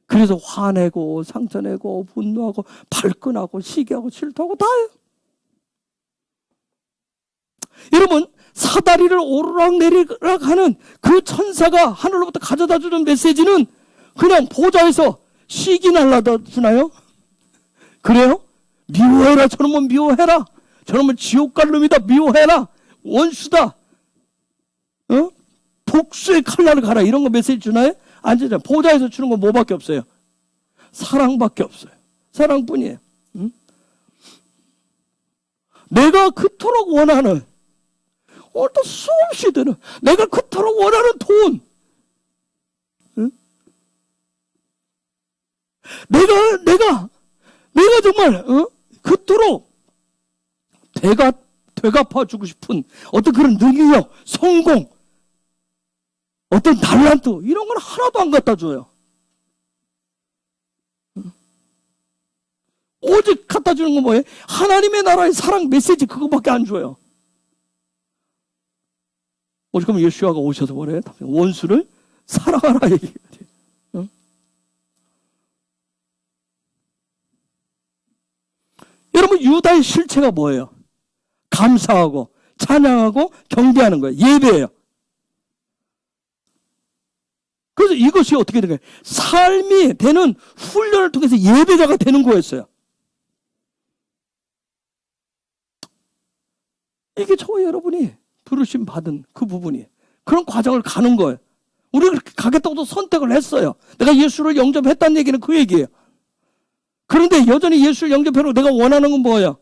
그래서 화내고 상처내고 분노하고 발끈하고 시기하고 질투하고 다 해요. 여러분, 사다리를 오르락내리락 하는 그 천사가 하늘로부터 가져다 주는 메시지는 그냥 보좌에서 시기 날라다 주나요? 그래요? 미워해라. 저놈은 미워해라. 저놈은 지옥 갈 놈이다. 미워해라. 원수다. 복수의 칼날을 가라. 이런 거 메시지 주나요? 안 주잖아요. 보좌에서 주는 건 뭐밖에 없어요? 사랑밖에 없어요. 사랑뿐이에요. 내가 그토록 원하는, 오늘도 수없이 드는, 내가 그토록 원하는 돈, 내가 정말 그토록 되갚아주고 싶은 어떤 그런 능력, 성공, 어떤 달란트 이런 건 하나도 안 갖다 줘요. 오직 갖다 주는 건 뭐예요? 하나님의 나라의 사랑 메시지 그거밖에 안 줘요. 오직 그럼 예수아가 오셔서 뭐래요? 원수를 사랑하라 얘기해요. 여러분, 유다의 실체가 뭐예요? 감사하고 찬양하고 경배하는 거예요. 예배예요. 그래서 이것이 어떻게 된 거예요? 삶이 되는 훈련을 통해서 예배자가 되는 거였어요. 이게 저와 여러분이 부르심 받은 그 부분이 그런 과정을 가는 거예요. 우리가 그렇게 가겠다고도 선택을 했어요. 내가 예수를 영접했다는 얘기는 그 얘기예요. 그런데 여전히 예수를 영접해놓고 내가 원하는 건 뭐예요?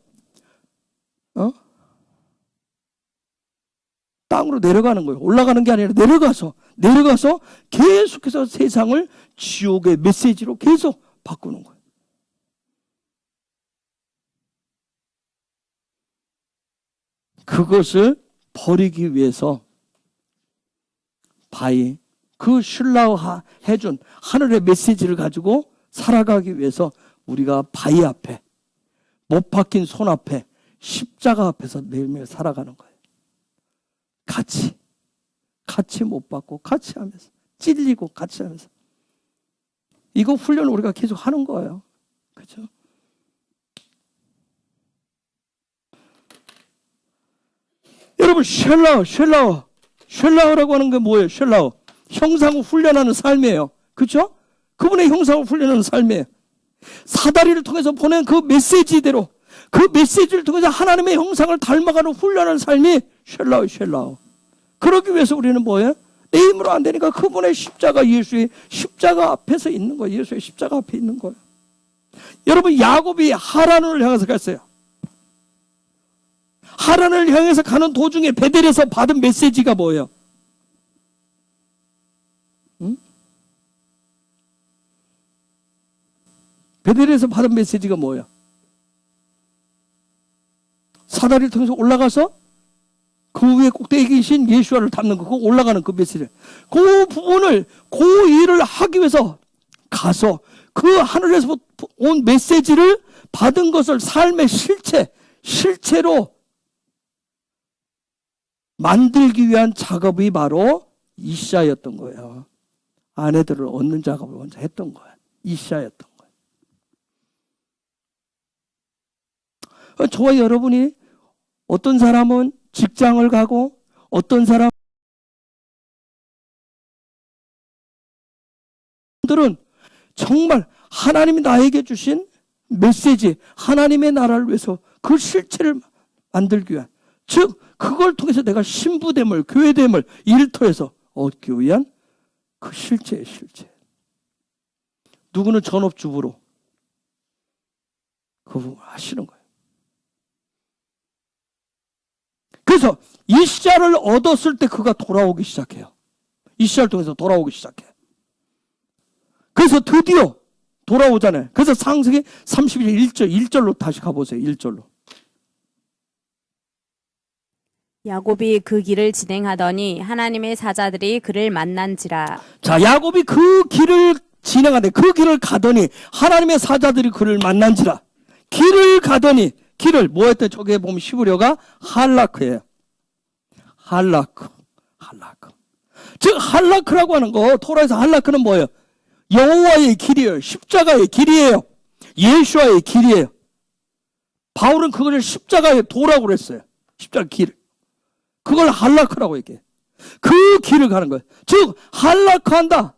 땅으로 내려가는 거예요. 올라가는 게 아니라 내려가서 계속해서 세상을 지옥의 메시지로 계속 바꾸는 거예요. 그것을 버리기 위해서 그 슐라우 해준 하늘의 메시지를 가지고 살아가기 위해서 우리가 바위 앞에, 못 박힌 손 앞에, 십자가 앞에서 매일매일 살아가는 거예요. 같이 같이 못 받고 같이 하면서 찔리고 같이 하면서 이거 훈련을 우리가 계속 하는 거예요. 그렇죠? 여러분 쉘라우라고 하는 게 뭐예요? 쉘라우 형상을 훈련하는 삶이에요. 그렇죠? 그분의 형상을 훈련하는 삶이에요. 사다리를 통해서 보낸 그 메시지대로 그 메시지를 통해서 하나님의 형상을 닮아가는 훈련하는 삶이 쉘라우. 그러기 위해서 우리는 뭐예요? 내 힘으로 안 되니까 그분의 십자가, 예수의 십자가 앞에서 있는 거예요. 예수의 십자가 앞에 있는 거예요. 여러분 야곱이 하란을 향해서 갔어요. 하란을 향해서 가는 도중에 베델에서 받은 메시지가 뭐예요? 응? 베델에서 받은 메시지가 뭐예요? 사다리를 통해서 올라가서 그 위에 꼭대기에 계신 예수와를 닮는 거, 그 올라가는 그 메시지. 그 부분을, 그 일을 하기 위해서 가서 그 하늘에서 온 메시지를 받은 것을 삶의 실체로 만들기 위한 작업이 바로 이샤였던 거예요. 아내들을 얻는 작업을 먼저 했던 거예요. 이샤였던 거예요. 저와 여러분이 어떤 사람은 직장을 가고 어떤 사람들은 정말 하나님이 나에게 주신 메시지, 하나님의 나라를 위해서 그 실체를 만들기 위한, 즉 그걸 통해서 내가 신부됨을, 교회됨을 일터에서 얻기 위한 그 실체예요. 실체. 누구는 전업주부로 그 부분을 하시는 거예요. 그래서 이시야를 얻었을 때 그가 돌아오기 시작해요. 이시야를 통해서 돌아오기 시작해요. 그래서 드디어 돌아오잖아요. 그래서 창세기 31절 1절로 다시 가보세요. 1절로. 야곱이 그 길을 진행하더니 하나님의 사자들이 그를 만난지라. 자, 야곱이 그 길을 진행하되 그 길을 가더니 하나님의 사자들이 그를 만난지라. 길을 가더니 길을 뭐 했대? 저기에 보면 히브리어가 할라크예요. 할라크. 즉 할라크라고 하는 거, 토라에서 할라크는 뭐예요? 여호와의 길이에요. 십자가의 길이에요. 예수와의 길이에요. 바울은 그걸 십자가의 도라고 그랬어요. 십자가 길. 그걸 할라크라고 얘기해요. 그 길을 가는 거예요. 즉 할라크한다.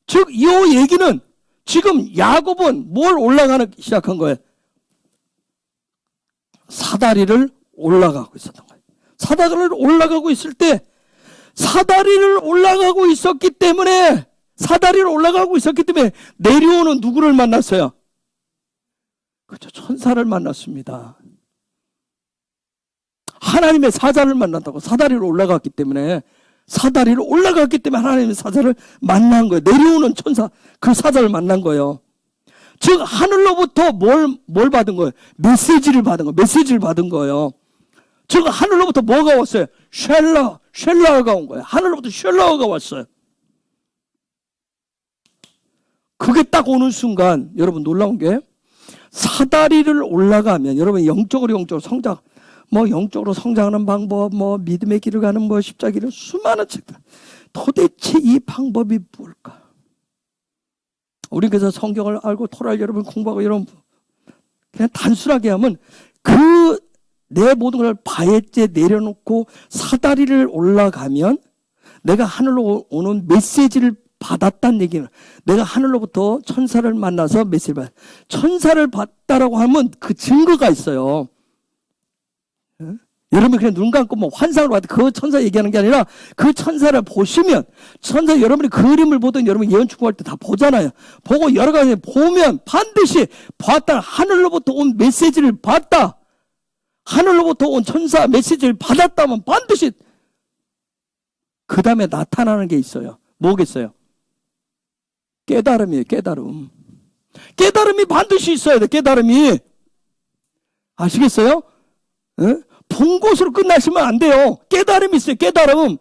즉 이 얘기는 지금 야곱은 뭘 올라가기 시작한 거예요? 사다리를 올라가고 있었던 거예요. 사다리를 올라가고 있을 때 사다리를 올라가고 있었기 때문에 내려오는 누구를 만났어요? 그렇죠. 천사를 만났습니다. 하나님의 사자를 만났다고. 사다리를 올라갔기 때문에 하나님의 사자를 만난 거예요. 내려오는 천사, 그 사자를 만난 거예요. 즉 하늘로부터 뭘 받은 거예요? 메시지를 받은 거예요. 즉 하늘로부터 뭐가 왔어요? 쉘라가 온 거예요. 하늘로부터 쉘라가 왔어요. 그게 딱 오는 순간 여러분 놀라운 게 사다리를 올라가면 여러분 영적으로 성장, 영적으로 성장하는 방법, 믿음의 길을 가는 십자가 길을 수많은 책들. 도대체 이 방법이 뭘까? 우리 그래서 성경을 알고 토라를 여러분 공부하고 여러분 그냥 단순하게 하면 내 모든 걸 바에째 내려놓고 사다리를 올라가면 내가 하늘로 오는 메시지를 받았다는 얘기는 내가 하늘로부터 천사를 만나서 메시지를 받았다. 천사를 봤다라고 하면 그 증거가 있어요. 여러분 그냥 눈 감고 환상으로 봤다. 그 천사 얘기하는 게 아니라 그 천사를 보시면 여러분이 그림을 보든 여러분 예언 축구할 때 다 보잖아요. 보고 여러 가지 보면 반드시 봤다. 하늘로부터 온 메시지를 봤다. 하늘로부터 온 천사 메시지를 받았다면 반드시 그 다음에 나타나는 게 있어요. 뭐겠어요? 깨달음이에요. 깨달음이 반드시 있어야 돼. 깨달음이. 아시겠어요? 본 것으로 끝나시면 안 돼요. 깨달음이 있어요. 깨달음이.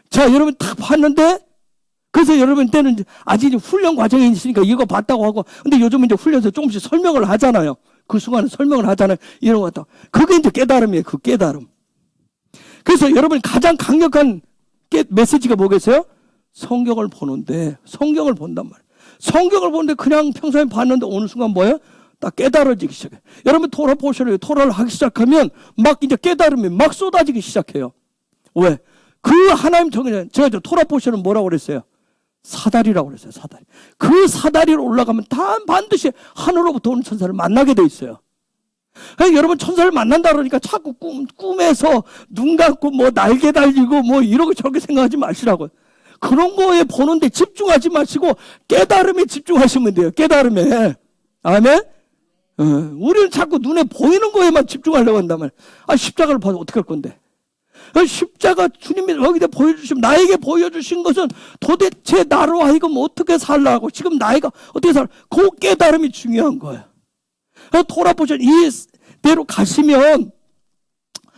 자, 여러분 딱 봤는데, 그래서 여러분 때는 아직 훈련 과정에 있으니까 이거 봤다고 하고, 근데 요즘은 이제 훈련에서 조금씩 설명을 하잖아요. 그 순간에 설명을 하잖아요. 이런 거 같다. 그게 이제 깨달음이에요. 그 깨달음. 그래서 여러분 가장 강력한 메시지가 뭐겠어요? 성경을 보는데, 성경을 본단 말이에요. 성경을 보는데 그냥 평소에 봤는데 어느 순간 뭐예요? 딱 깨달아지기 시작해요. 여러분 토라 보셔요. 토라를 하기 시작하면 막 이제 깨달음이 막 쏟아지기 시작해요. 왜? 그 하나님 제가 토라 보셔는 뭐라고 그랬어요? 사다리라고 그랬어요. 사다리. 그 사다리로 올라가면 반드시 하늘로부터 오는 천사를 만나게 돼 있어요. 그러니까 여러분 천사를 만난다 그러니까 자꾸 꿈에서 눈 감고 뭐 날개 달리고 뭐 이러고 저렇게 생각하지 마시라고요. 그런 거에 보는데 집중하지 마시고 깨달음에 집중하시면 돼요. 깨달음에. 아멘? 우리는 자꾸 눈에 보이는 거에만 집중하려고 한단 말이에요. 십자가를 봐도 어떻게 할 건데? 십자가 주님이 여기다 보여주시면, 나에게 보여주신 것은 도대체 나로 하여금 어떻게 살라고, 지금 나이가 어떻게 살라, 그 깨달음이 중요한 거예요. 토라보션 이대로 가시면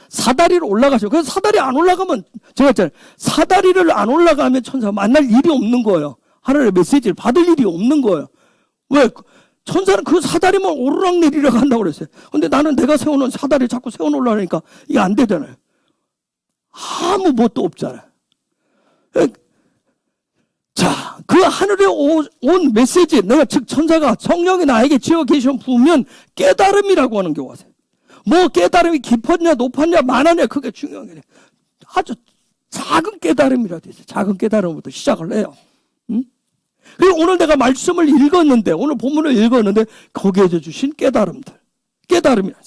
사다리로 올라가셔요. 그래서 사다리 안 올라가면, 제가 했잖아요. 사다리를 안 올라가면 천사 만날 일이 없는 거예요. 하나님의 메시지를 받을 일이 없는 거예요. 왜? 천사는 그 사다리만 오르락내리락 한다고 그랬어요. 근데 나는 내가 세우는 사다리 자꾸 세워놓으려니까 이게 안 되잖아요. 아무 뭣도 없잖아요. 자, 그 하늘에 온 메시지, 내가 즉 천사가 성령이 나에게 지어 계시면 부으면 깨달음이라고 하는 경우가 있어요. 뭐 깨달음이 깊었냐 높았냐 많았냐 그게 중요한 게 아니에요. 아주 작은 깨달음이라도 있어요. 작은 깨달음부터 시작을 해요. 응? 그리고 오늘 내가 말씀을 읽었는데, 오늘 본문을 읽었는데 거기에서 주신 깨달음들, 깨달음이라.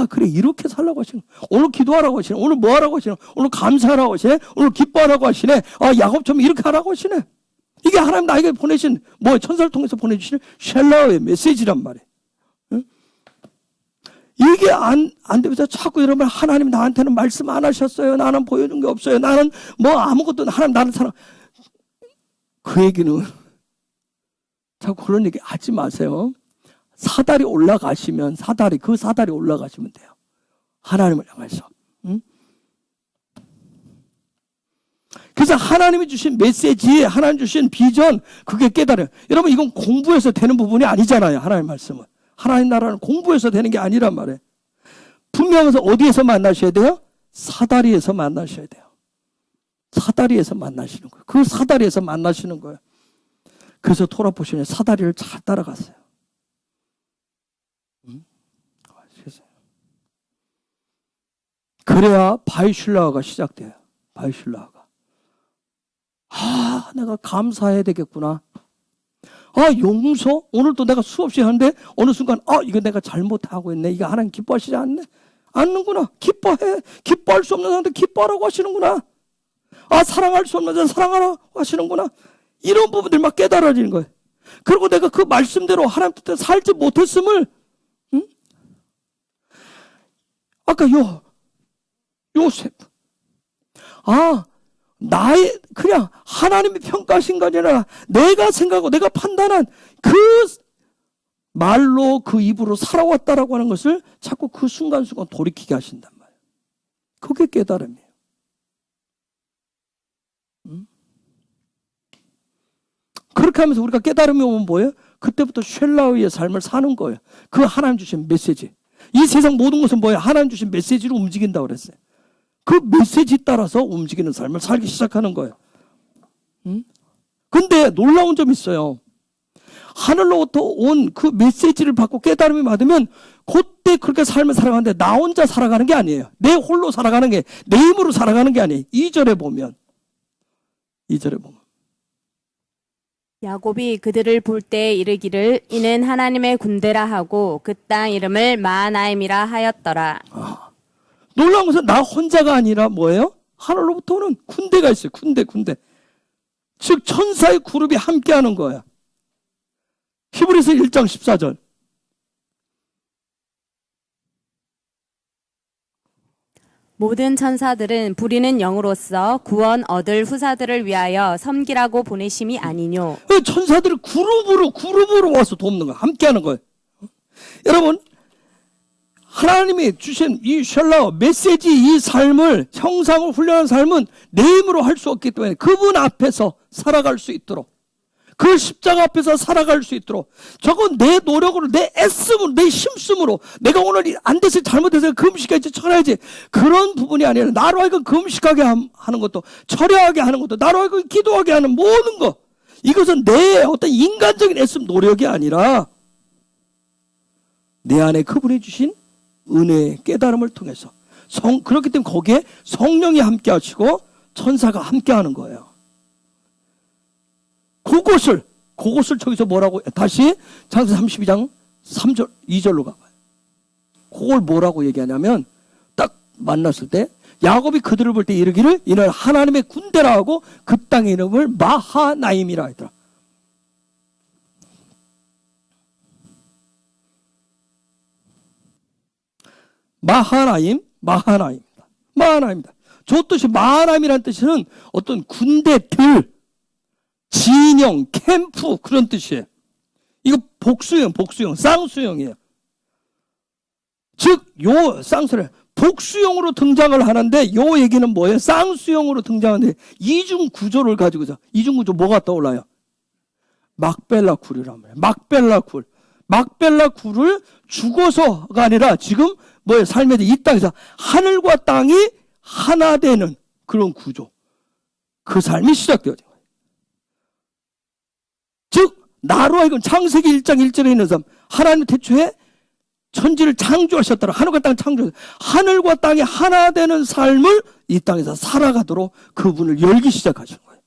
그래 이렇게 살라고 하시네. 오늘 기도하라고 하시네. 오늘 뭐 하라고 하시네. 오늘 감사하라고 하시네. 오늘 기뻐하라고 하시네. 야곱처럼 이렇게 하라고 하시네. 이게 하나님 나에게 보내신, 천사를 통해서 보내주시는 쉘라의 메시지란 말이에요. 응? 이게 안 되면서 자꾸 여러분, 하나님 나한테는 말씀 안 하셨어요. 나는 보여준 게 없어요. 나는 아무것도, 하나님 나는 사랑. 그 얘기는 자꾸 그런 얘기 하지 마세요. 사다리 올라가시면 그 사다리 올라가시면 돼요. 하나님을 향해서. 응? 그래서 하나님이 주신 메시지, 하나님 주신 비전, 그게 깨달아요. 여러분 이건 공부해서 되는 부분이 아니잖아요. 하나님 말씀은. 하나님 나라는 공부해서 되는 게 아니란 말이에요. 분명해서 어디에서 만나셔야 돼요? 사다리에서 만나셔야 돼요. 사다리에서 만나시는 거예요. 그 사다리에서 만나시는 거예요. 그래서 토라포션에 사다리를 잘 따라갔어요. 그래야 바이슐라가 시작돼요. 바이슐라가. 내가 감사해야 되겠구나. 용서? 오늘도 내가 수없이 하는데 어느 순간 이거 내가 잘못하고 있네. 이거 하나님 기뻐하시지 않는구나. 기뻐할 수 없는 사람한테 기뻐하라고 하시는구나. 사랑할 수 없는 사람 사랑하라고 하시는구나. 이런 부분들 막 깨달아지는 거예요. 그리고 내가 그 말씀대로 하나님 뜻대로 살지 못했음을, 응? 아까 요셉. 그냥 하나님이 평가하신 거 아니라 내가 생각하고 내가 판단한 그 말로 그 입으로 살아왔다라고 하는 것을 자꾸 그 순간순간 돌이키게 하신단 말이에요. 그게 깨달음이에요. 그렇게 하면서 우리가 깨달음이 오면 뭐예요? 그때부터 쉘라의 삶을 사는 거예요. 그 하나님 주신 메시지. 이 세상 모든 것은 뭐예요? 하나님 주신 메시지로 움직인다고 그랬어요. 그 메시지 따라서 움직이는 삶을 살기 시작하는 거예요. 근데 놀라운 점이 있어요. 하늘로부터 온 그 메시지를 받고 깨달음이 받으면 그때 그렇게 삶을 살아가는데 나 혼자 살아가는 게 아니에요. 내 홀로 살아가는 게, 내 힘으로 살아가는 게 아니에요. 2절에 보면 야곱이 그들을 볼 때 이르기를 이는 하나님의 군대라 하고 그 땅 이름을 마하나임이라 하였더라. 놀라운 것은 나 혼자가 아니라 뭐예요? 하늘로부터 오는 군대가 있어요. 군대. 즉 천사의 그룹이 함께하는 거야. 히브리서 1장 14절. 모든 천사들은 부리는 영으로서 구원 얻을 후사들을 위하여 섬기라고 보내심이 아니뇨. 천사들이 그룹으로 와서 돕는 거야. 함께하는 거예요. 여러분, 하나님이 주신 이 샬라 메시지, 이 삶을, 형상을 훈련한 삶은 내 힘으로 할 수 없기 때문에 그분 앞에서 살아갈 수 있도록, 그 십자가 앞에서 살아갈 수 있도록, 저건 내 노력으로, 내 애씀으로, 내 힘씀으로, 내가 오늘 안 돼서 잘못해서 금식까지 쳐야지, 그런 부분이 아니라 나로 하여금 금식하게 하는 것도, 철야하게 하는 것도, 나로 하여금 기도하게 하는 모든 것, 이것은 내 어떤 인간적인 애씀 노력이 아니라 내 안에 그분이 주신 은혜의 깨달음을 통해서, 그렇기 때문에 거기에 성령이 함께 하시고 천사가 함께 하는 거예요. 그것을 저기서 뭐라고, 다시 창세기 32장 3절, 2절로 가봐요. 그걸 뭐라고 얘기하냐면, 딱 만났을 때, 야곱이 그들을 볼 때 이르기를, 이는 하나님의 군대라 하고 그 땅의 이름을 마하나임이라 하더라. 마하나임입니다. 저 뜻이, 마하나임이라는 뜻은 어떤 군대들, 진영, 캠프, 그런 뜻이에요. 이거 복수형, 쌍수형이에요. 즉, 쌍수를 복수형으로 등장을 하는데, 요 얘기는 뭐예요? 쌍수형으로 등장하는데, 이중 구조를 가지고서, 이중 구조 뭐가 떠올라요? 막벨라 굴이란 말이에요. 막벨라 굴을 죽어서가 아니라 지금 뭐예요? 삶의 이 땅에서 하늘과 땅이 하나 되는 그런 구조. 그 삶이 시작되어진 거예요. 즉, 나로 하여금 창세기 1장 1절에 있는 삶, 하나님 태초에 천지를 창조하셨더라. 하늘과 땅을 창조하셨더라. 하늘과 땅이 하나 되는 삶을 이 땅에서 살아가도록 그분을 열기 시작하신 거예요.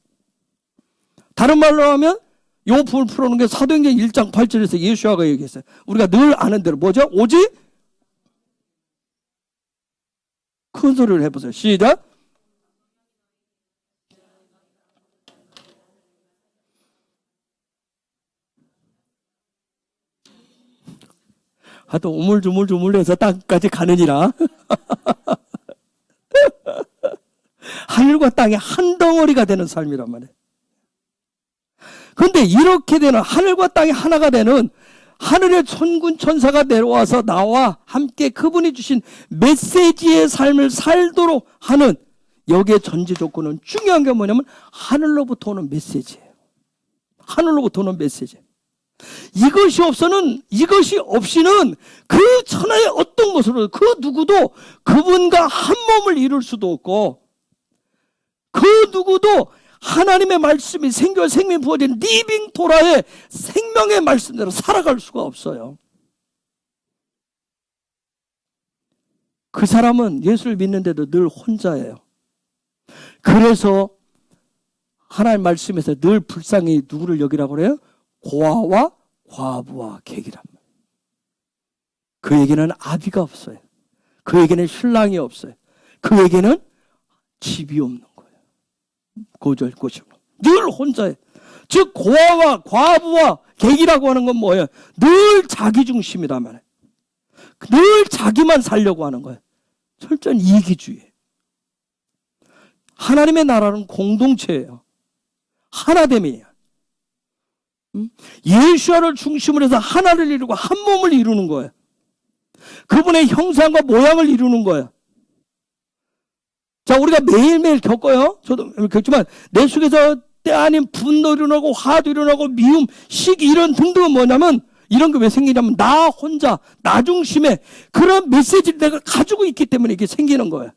다른 말로 하면 요 부분을 풀어놓은 게 사도행전 1장 8절에서 예수아가 얘기했어요. 우리가 늘 아는 대로 뭐죠? 오직 큰 소리를 해보세요. 시작. 하도 우물쭈물해서 땅까지 가느니라. 하늘과 땅이 한 덩어리가 되는 삶이란 말이에요. 그런데 이렇게 되는, 하늘과 땅이 하나가 되는, 하늘의 천군 천사가 내려와서 나와 함께 그분이 주신 메시지의 삶을 살도록 하는, 여기에 전제 조건은 중요한 게 뭐냐면 하늘로부터 오는 메시지예요. 하늘로부터 오는 메시지. 이것이 없이는 그 천하의 어떤 것으로 그 누구도 그분과 한 몸을 이룰 수도 없고, 그 누구도 하나님의 말씀이 생명이 부어진 리빙 토라의 생명의 말씀대로 살아갈 수가 없어요. 그 사람은 예수를 믿는데도 늘 혼자예요. 그래서 하나님 말씀에서 늘 불쌍히 누구를 여기라고 그래요? 고아와 과부와 객이란 말이에요. 그에게는 아비가 없어요. 그에게는 신랑이 없어요. 그에게는 집이 없는 거예요. 늘 혼자예요. 즉 고아와 과부와 객이라고 하는 건 뭐예요? 늘 자기 중심이란 말이에요. 늘 자기만 살려고 하는 거예요. 철저한 이기주의. 하나님의 나라는 공동체예요. 하나됨이에요. 예수와를 중심으로 해서 하나를 이루고 한 몸을 이루는 거예요. 그분의 형상과 모양을 이루는 거예요. 자, 우리가 매일매일 겪어요. 저도 겪지만 내 속에서 때 아닌 분노 일어나고 화도 일어나고 미움, 시기 이런 등등은 뭐냐면, 이런 게 왜 생기냐면 나 혼자, 나 중심의 그런 메시지를 내가 가지고 있기 때문에 이게 생기는 거예요.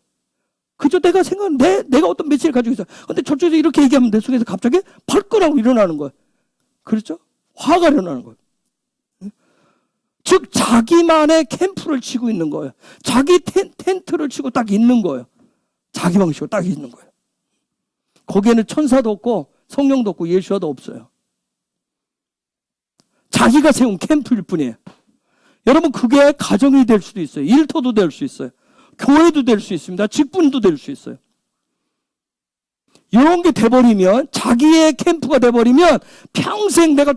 그저 내가 생각하는 내가 어떤 메시지를 가지고 있어요. 근데 저쪽에서 이렇게 얘기하면 내 속에서 갑자기 발끈하고 일어나는 거예요. 그렇죠? 화가 일어나는 거예요. 즉 자기만의 캠프를 치고 있는 거예요. 자기 텐트를 치고 딱 있는 거예요. 자기 방식으로 딱 있는 거예요. 거기에는 천사도 없고 성령도 없고 예수와도 없어요. 자기가 세운 캠프일 뿐이에요. 여러분, 그게 가정이 될 수도 있어요. 일터도 될 수 있어요. 교회도 될 수 있습니다. 직분도 될 수 있어요. 이런 게 돼버리면, 자기의 캠프가 돼버리면 평생 내가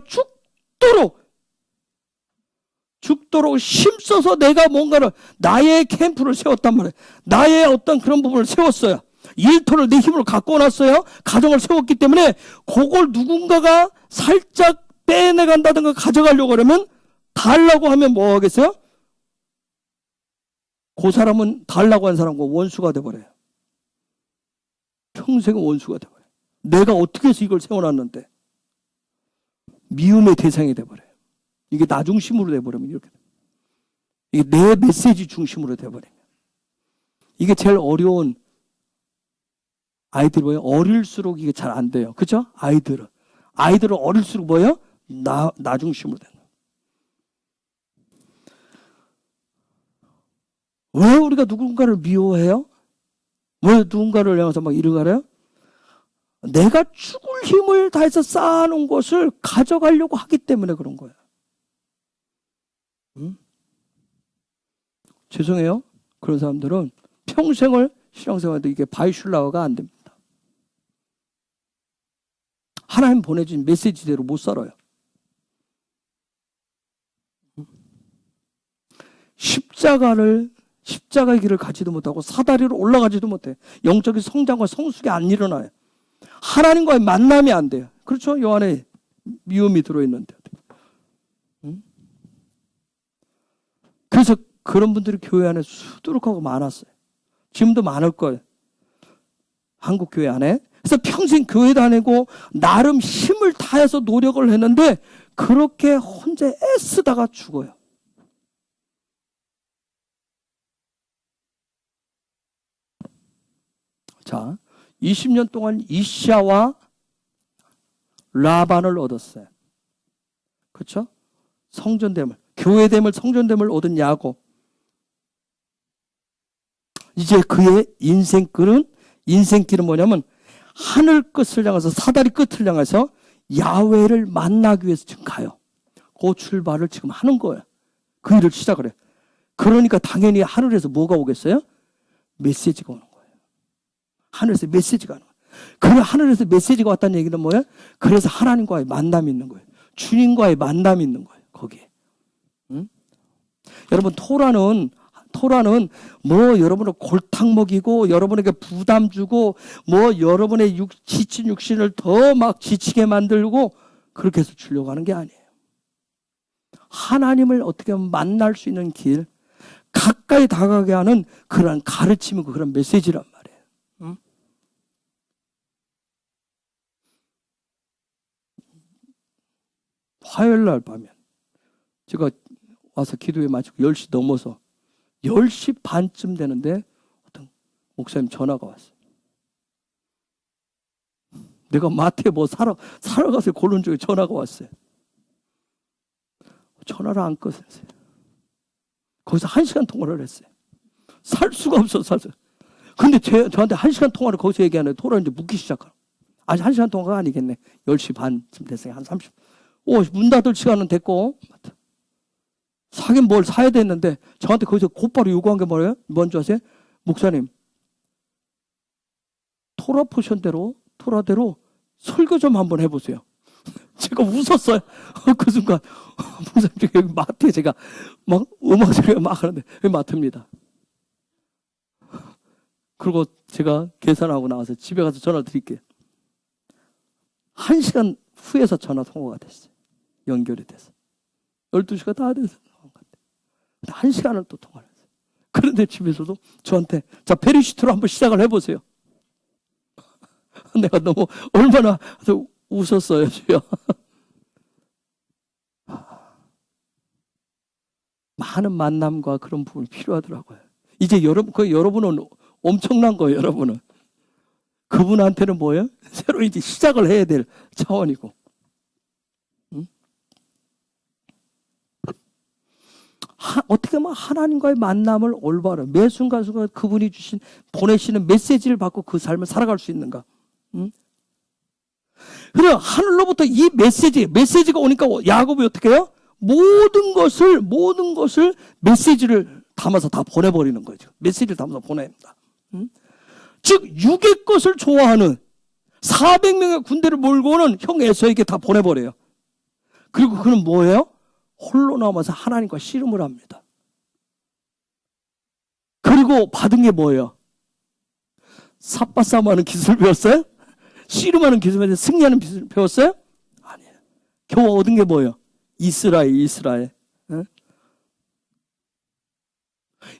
죽도록 힘써서 내가 뭔가를, 나의 캠프를 세웠단 말이에요. 나의 어떤 그런 부분을 세웠어요. 일터를 내 힘으로 갖고 놨어요. 가정을 세웠기 때문에 그걸 누군가가 살짝 빼내간다든가 가져가려고 하면, 달라고 하면 뭐 하겠어요? 그 사람은 달라고 한 사람과 원수가 돼버려요. 평생 원수가 돼버려요. 내가 어떻게 해서 이걸 세워놨는데. 미움의 대상이 돼버려요. 이게 나 중심으로 돼버리면 이렇게 돼요. 이게 내 메시지 중심으로 돼버리면. 이게 제일 어려운 아이들이 뭐예요? 어릴수록 이게 잘 안 돼요. 그죠? 아이들은 어릴수록 뭐예요? 나 중심으로 되는. 왜 우리가 누군가를 미워해요? 왜 누군가를 향해서 막 이러가래요? 내가 죽을 힘을 다해서 쌓아놓은 것을 가져가려고 하기 때문에 그런 거예요. 죄송해요. 그런 사람들은 평생을 신앙생활도 이게 바이슐라어가 안 됩니다. 하나님 보내준 메시지대로 못 살아요. 십자가의 길을 가지도 못하고 사다리로 올라가지도 못해. 영적인 성장과 성숙이 안 일어나요. 하나님과의 만남이 안 돼요. 그렇죠? 요 안에 미움이 들어있는데. 그래서 그런 분들이 교회 안에 수두룩하고 많았어요. 지금도 많을 거예요. 한국 교회 안에. 그래서 평생 교회 다니고 나름 힘을 다해서 노력을 했는데 그렇게 혼자 애쓰다가 죽어요. 자, 20년 동안 이샤와 라반을 얻었어요. 그렇죠? 성전됨을, 교회됨을, 성전됨을 얻은 야곱. 이제 그의 인생길은 뭐냐면 하늘 끝을 향해서, 사다리 끝을 향해서 야훼를 만나기 위해서 지금 가요. 그 출발을 지금 하는 거예요. 그 일을 시작을 해요. 그러니까 당연히 하늘에서 뭐가 오겠어요? 메시지가 오는 거예요. 하늘에서 메시지가 오는 거예요. 그 하늘에서 메시지가 왔다는 얘기는 뭐예요? 그래서 하나님과의 만남이 있는 거예요. 주님과의 만남이 있는 거예요. 거기에. 여러분, 토라는 뭐 여러분을 골탕 먹이고 여러분에게 부담 주고 뭐 여러분의 지친 육신을 더 막 지치게 만들고 그렇게 해서 주려고 하는 게 아니에요. 하나님을 어떻게 하면 만날 수 있는 길, 가까이 다가가게 하는 그런 가르침이고 그런 메시지란 말이에요. 화요일 날 밤에 제가 와서 기도회 마치고 10시 넘어서 10시 반쯤 되는데 어떤 목사님 전화가 왔어요. 내가 마트에 뭐 사러 가서 고른 중에 전화가 왔어요. 전화를 안 끊었어요. 거기서 1시간 통화를 했어요. 살 수가 없어서. 근데 저한테 1시간 통화를 거기서 얘기하는데 토라는 이제 묻기 시작하고. 아직 1시간 통화가 아니겠네. 10시 반쯤 됐어요. 한 30. 문 닫을 시간은 됐고. 사긴 뭘 사야 됐는데 저한테 거기서 곧바로 요구한 게 뭐예요? 뭔지 아세요? 목사님, 토라대로 설교 좀 한번 해보세요. 제가 웃었어요. 그 순간 목사님 여기 마트에 제가 막 음악 소리가 막 하는데 여기 마트입니다. 그리고 제가 계산하고 나와서 집에 가서 전화 드릴게요. 1시간 후에서 전화 통화가 됐어요. 연결이 돼서 12시가 다 돼서 1시간을 또 통화를 했어요. 그런데 집에서도 저한테 자 페리시트로 한번 시작을 해보세요. 내가 너무 얼마나 웃었어요. 많은 만남과 그런 부분이 필요하더라고요. 이제 여러분은 엄청난 거예요. 여러분은 그분한테는 뭐예요? 새로 이제 시작을 해야 될 차원이고. 어떻게 하면 하나님과의 만남을 올바로 매 순간순간 그분이 보내시는 메시지를 받고 그 삶을 살아갈 수 있는가? 그래 하늘로부터 이 메시지가 오니까 야곱이 어떻게 해요? 모든 것을 메시지를 담아서 다 보내버리는 거죠. 메시지를 담아서 보냅니다. 즉 육의 것을 좋아하는 400명의 군대를 몰고 오는 형 에서에게 다 보내버려요. 그리고 그는 뭐예요? 홀로 남아서 하나님과 씨름을 합니다. 그리고 받은 게 뭐예요? 삿바싸움하는 기술을 배웠어요? 씨름하는 기술을 배웠어요? 승리하는 기술을 배웠어요? 아니에요. 겨우 얻은 게 뭐예요? 이스라엘. 응?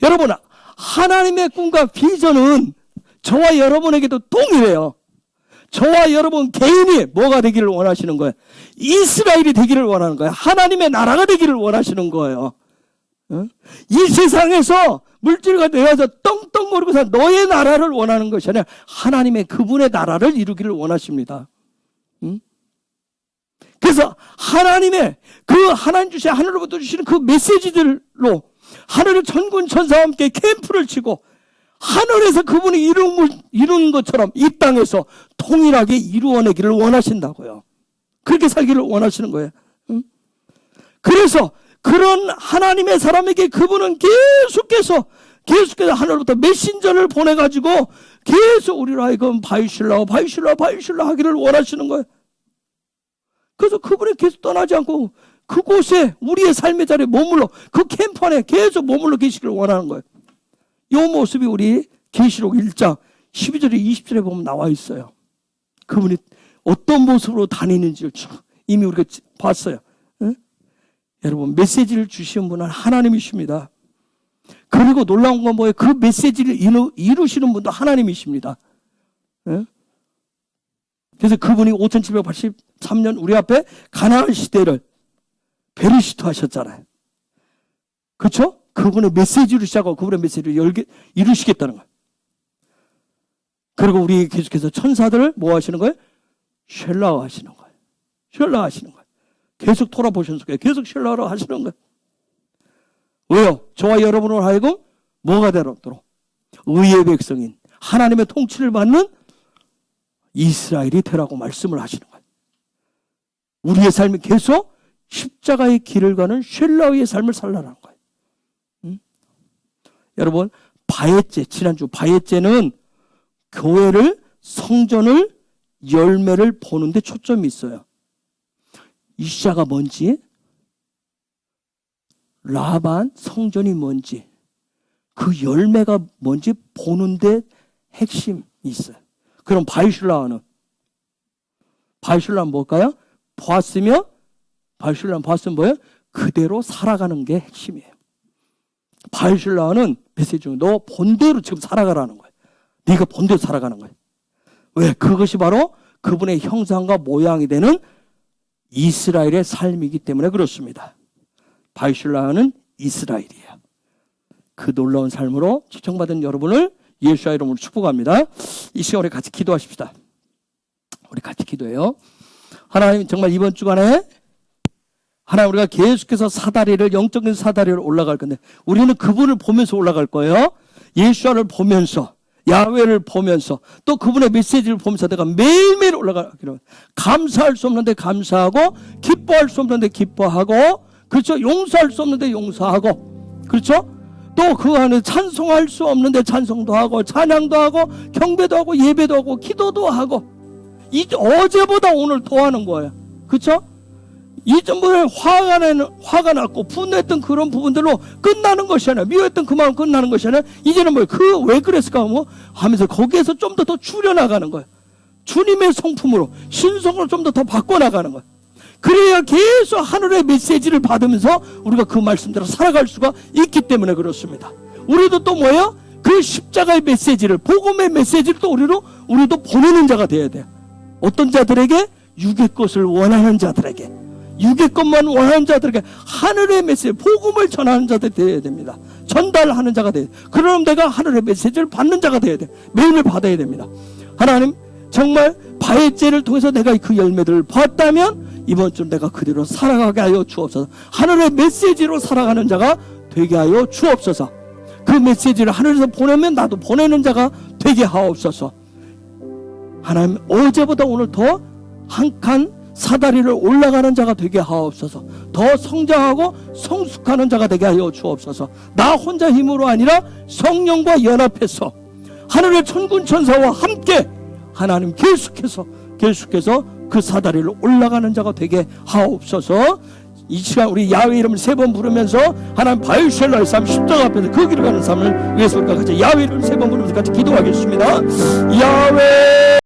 여러분, 하나님의 꿈과 비전은 저와 여러분에게도 동일해요. 저와 여러분 개인이 뭐가 되기를 원하시는 거예요? 이스라엘이 되기를 원하는 거예요. 하나님의 나라가 되기를 원하시는 거예요. 이 세상에서 물질과 내가서 떵떵거리고 산 너의 나라를 원하는 것이 아니라 하나님의 그분의 나라를 이루기를 원하십니다. 그래서 하나님의 그 하나님 주신 하늘로부터 주시는 그 메시지들로 하늘의 천군 천사와 함께 캠프를 치고 하늘에서 그분이 이루는 것처럼 이 땅에서 통일하게 이루어내기를 원하신다고요. 그렇게 살기를 원하시는 거예요. 그래서 그런 하나님의 사람에게 그분은 계속해서 하늘로부터 메신저를 보내가지고 계속 우리로 하여금 바이실라 하기를 원하시는 거예요. 그래서 그분이 계속 떠나지 않고 그곳에 우리의 삶의 자리에 머물러 그 캠프 안에 계속 머물러 계시기를 원하는 거예요. 이 모습이 우리 계시록 1장 12절에 20절에 보면 나와 있어요. 그분이 어떤 모습으로 다니는지를 이미 우리가 봤어요. 여러분 메시지를 주시는 분은 하나님이십니다. 그리고 놀라운 건 뭐예요? 그 메시지를 이루시는 분도 하나님이십니다. 그래서 그분이 5783년 우리 앞에 가나안 시대를 베르시토 하셨잖아요. 그렇죠? 그분의 메시지를 시작하고 그분의 메시지를 이루시겠다는 거예요. 그리고 우리 계속해서 천사들을 뭐 하시는 거예요? 쉘라어 하시는 거예요. 쉘라어 하시는 거예요. 계속 돌아보시는 거예요. 계속 쉘라어로 하시는 거예요. 왜요? 저와 여러분을 하여금 뭐가 되도록 의의 백성인 하나님의 통치를 받는 이스라엘이 되라고 말씀을 하시는 거예요. 우리의 삶이 계속 십자가의 길을 가는 쉘라의 삶을 살라는 거예요. 여러분 바예제, 지난주 바예제는 교회를 성전을 열매를 보는데 초점이 있어요. 이샤가 뭔지, 라반 성전이 뭔지, 그 열매가 뭔지 보는데 핵심이 있어요. 그럼 바이슐라는 뭘까요? 보았으면 뭐예요? 그대로 살아가는 게 핵심이에요. 바이슐라는 메시지 중에 너 본대로 지금 살아가라는 거예요. 네가 본대로 살아가는 거예요. 왜? 그것이 바로 그분의 형상과 모양이 되는 이스라엘의 삶이기 때문에 그렇습니다. 바이슐라는 이스라엘이에요. 그 놀라운 삶으로 초청받은 여러분을 예수의 이름으로 축복합니다. 이 시간에 같이 기도하십시다. 우리 같이 기도해요. 하나님 정말 이번 주간에 하나님 우리가 계속해서 사다리를 영적인 사다리를 올라갈 건데 우리는 그분을 보면서 올라갈 거예요. 예수를 보면서 야훼를 보면서 또 그분의 메시지를 보면서 내가 매일매일 올라가기로 감사할 수 없는데 감사하고 기뻐할 수 없는데 기뻐하고 그렇죠? 용서할 수 없는데 용서하고 그렇죠? 또 그 안에 찬송할 수 없는데 찬송도 하고 찬양도 하고 경배도 하고 예배도 하고 기도도 하고 어제보다 오늘 더 하는 거예요. 그렇죠? 이전보다 화가 났고 분노했던 그런 부분들로 끝나는 것이 아니라 미워했던 그 마음 끝나는 것이 아니라 이제는 왜 그랬을까 하면서 거기에서 좀 더 줄여나가는 거예요. 주님의 성품으로 신성으로 좀 더 바꿔나가는 거예요. 그래야 계속 하늘의 메시지를 받으면서 우리가 그 말씀대로 살아갈 수가 있기 때문에 그렇습니다. 우리도 또 뭐예요? 그 십자가의 메시지를 복음의 메시지를 또 우리도 보내는 자가 되어야 돼요. 어떤 자들에게 육의 것을 원하는 자들에게 육의 것만 원하는 자들에게 하늘의 메시지 복음을 전하는 자들이 되어야 됩니다. 전달하는 자가 돼야 돼요. 그러면 내가 하늘의 메시지를 받는 자가 되어야 돼요. 매일매일 받아야 됩니다. 하나님 정말 바예제를 통해서 내가 그 열매들을 봤다면 이번 주 내가 그대로 살아가게 하여 주옵소서. 하늘의 메시지로 살아가는 자가 되게 하여 주옵소서. 그 메시지를 하늘에서 보내면 나도 보내는 자가 되게 하옵소서. 하나님 어제보다 오늘 더 한 칸 사다리를 올라가는 자가 되게 하옵소서. 더 성장하고 성숙하는 자가 되게 하여 주옵소서. 나 혼자 힘으로 아니라 성령과 연합해서 하늘의 천군 천사와 함께 하나님 계속해서 그 사다리를 올라가는 자가 되게 하옵소서. 이 시간 우리 야훼 이름을 3번 부르면서 하나님 바이슐라의 삶 십자가 앞에서 그 길을 가는 삶을 위해서 우리가 같이 야훼 이름을 3번 부르면서 같이 기도하겠습니다. 야훼